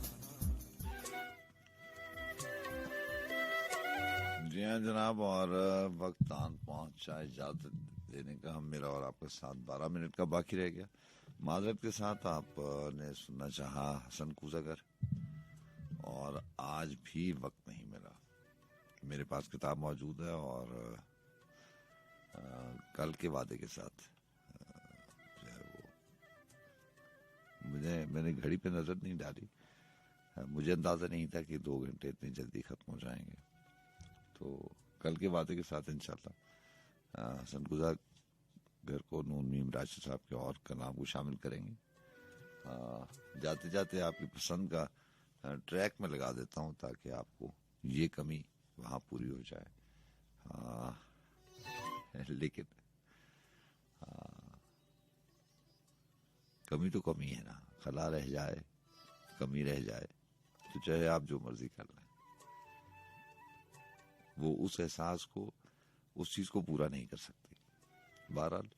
जी हाँ जनाब, और वक्त आन पहुंचा इजाजत देने का। हम मेरा और आपके साथ 12 मिनट का बाकी रह गया। माजरत के साथ आपने सुनना चाहा हसन कुजागर, और आज भी वक्त नहीं मिला। मेरे पास किताब मौजूद है और कल के वादे के साथ जो है वो मैंने घड़ी पे नजर नहीं डाली। मुझे अंदाजा नहीं था कि 2 घंटे इतनी जल्दी खत्म हो जाएंगे। तो कल के वादे के साथ इंशाल्लाह हसन गुजार को नून मीम राशिद साहब के और कलाम को शामिल करेंगे। जाते जाते आपकी पसंद का ट्रैक में लगा देता हूं ताकि आपको ये कमी वहां पूरी हो जाए। लेकिन कमी तो कमी है ना, खला रह जाए कमी रह जाए तो चाहे आप जो मर्जी कर लें, वो उस एहसास को उस चीज को पूरा नहीं कर सकती। बहरहाल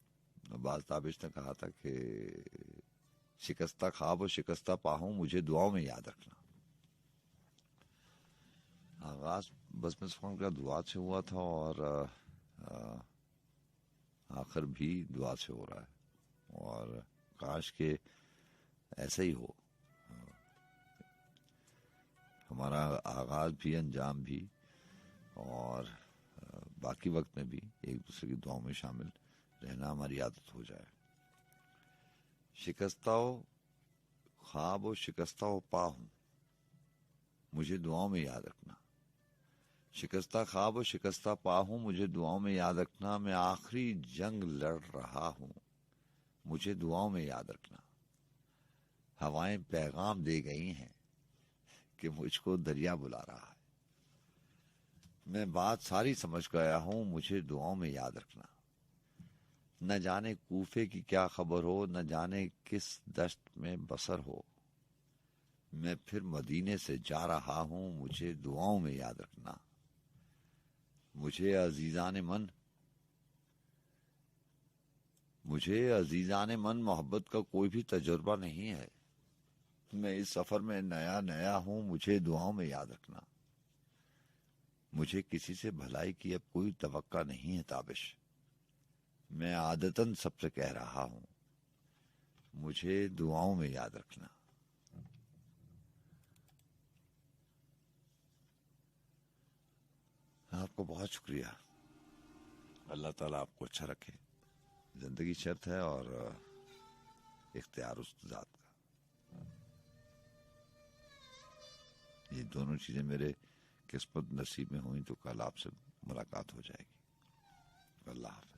बाज ताबिश ने कहा था कि शिकस्ता ख्वाब और शिकस्ता पाहूं मुझे दुआओं में याद रखना। आगाज बस में का दुआ से हुआ था और आखिर भी दुआ से हो रहा है, और काश के ऐसा ही हो। हमारा आगाज भी अंजाम भी और बाकी वक्त में भी एक दूसरे की दुआओं में शामिल रहना हमारी आदत हो जाए। शिकस्ताओ ख्वाब और शिकस्ताओ पाहूं मुझे दुआओं में याद रखना। शिकस्ता ख्वाब और शिकस्ता पाहूं मुझे दुआओं में याद रखना। मैं आखिरी जंग लड़ रहा हूं मुझे दुआओं में याद रखना। हवाएं पैगाम दे गई हैं कि मुझको दरिया बुला रहा है। मैं बात सारी समझ गया हूं मुझे दुआओं में याद रखना। न जाने कूफे की क्या खबर हो, न जाने किस दश्त में बसर हो, मैं फिर मदीने से जा रहा हूं मुझे दुआओं में याद रखना। मुझे अजीजान मन मोहब्बत का कोई भी तजुर्बा नहीं है। मैं इस सफर में नया नया हूं मुझे दुआओं में याद रखना। मुझे किसी से भलाई की अब कोई तवक्का नहीं है ताबिश। मैं आदतन सबसे कह रहा हूं मुझे दुआओं में याद रखना। आपको बहुत शुक्रिया अल्लाह ताला आपको अच्छा रखे। जिंदगी शर्त है और इख्तियार उस जात का। ये दोनों चीजें मेरे किस्मत नसीब में हुई तो कल आपसे मुलाकात हो जाएगी। अल्लाह हाफ़िज़।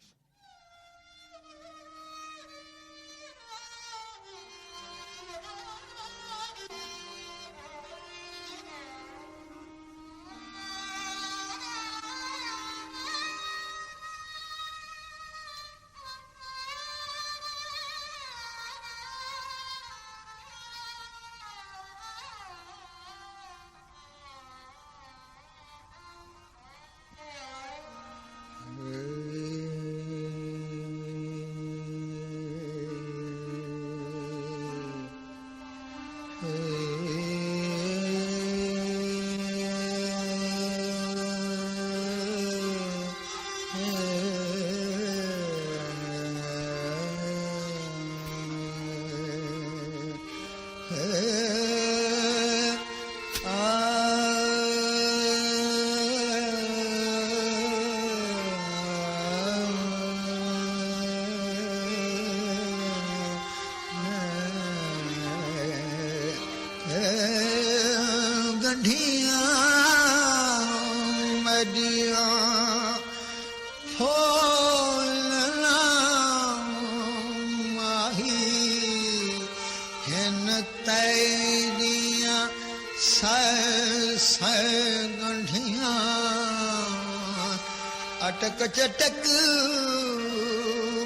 अटक चटक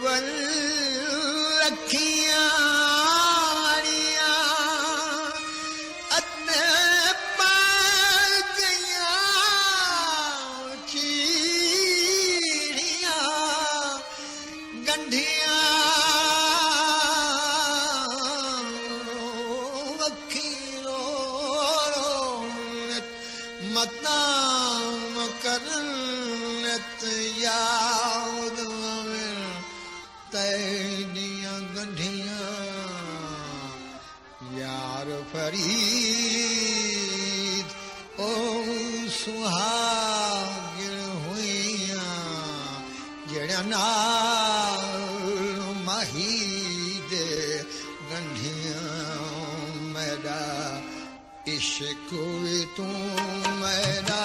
वन लखियां अते पार गया चीड़ियां गंढियां वखीरो मताम करन याद तेरिया गंढियां यार फरीद ओ सुहागिन हुइया जेड़ा नाल माही दे गंढियां मेरा इश्क वे तू मेरा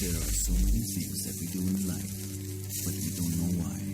There are so many things that we do in life, but we don't know why.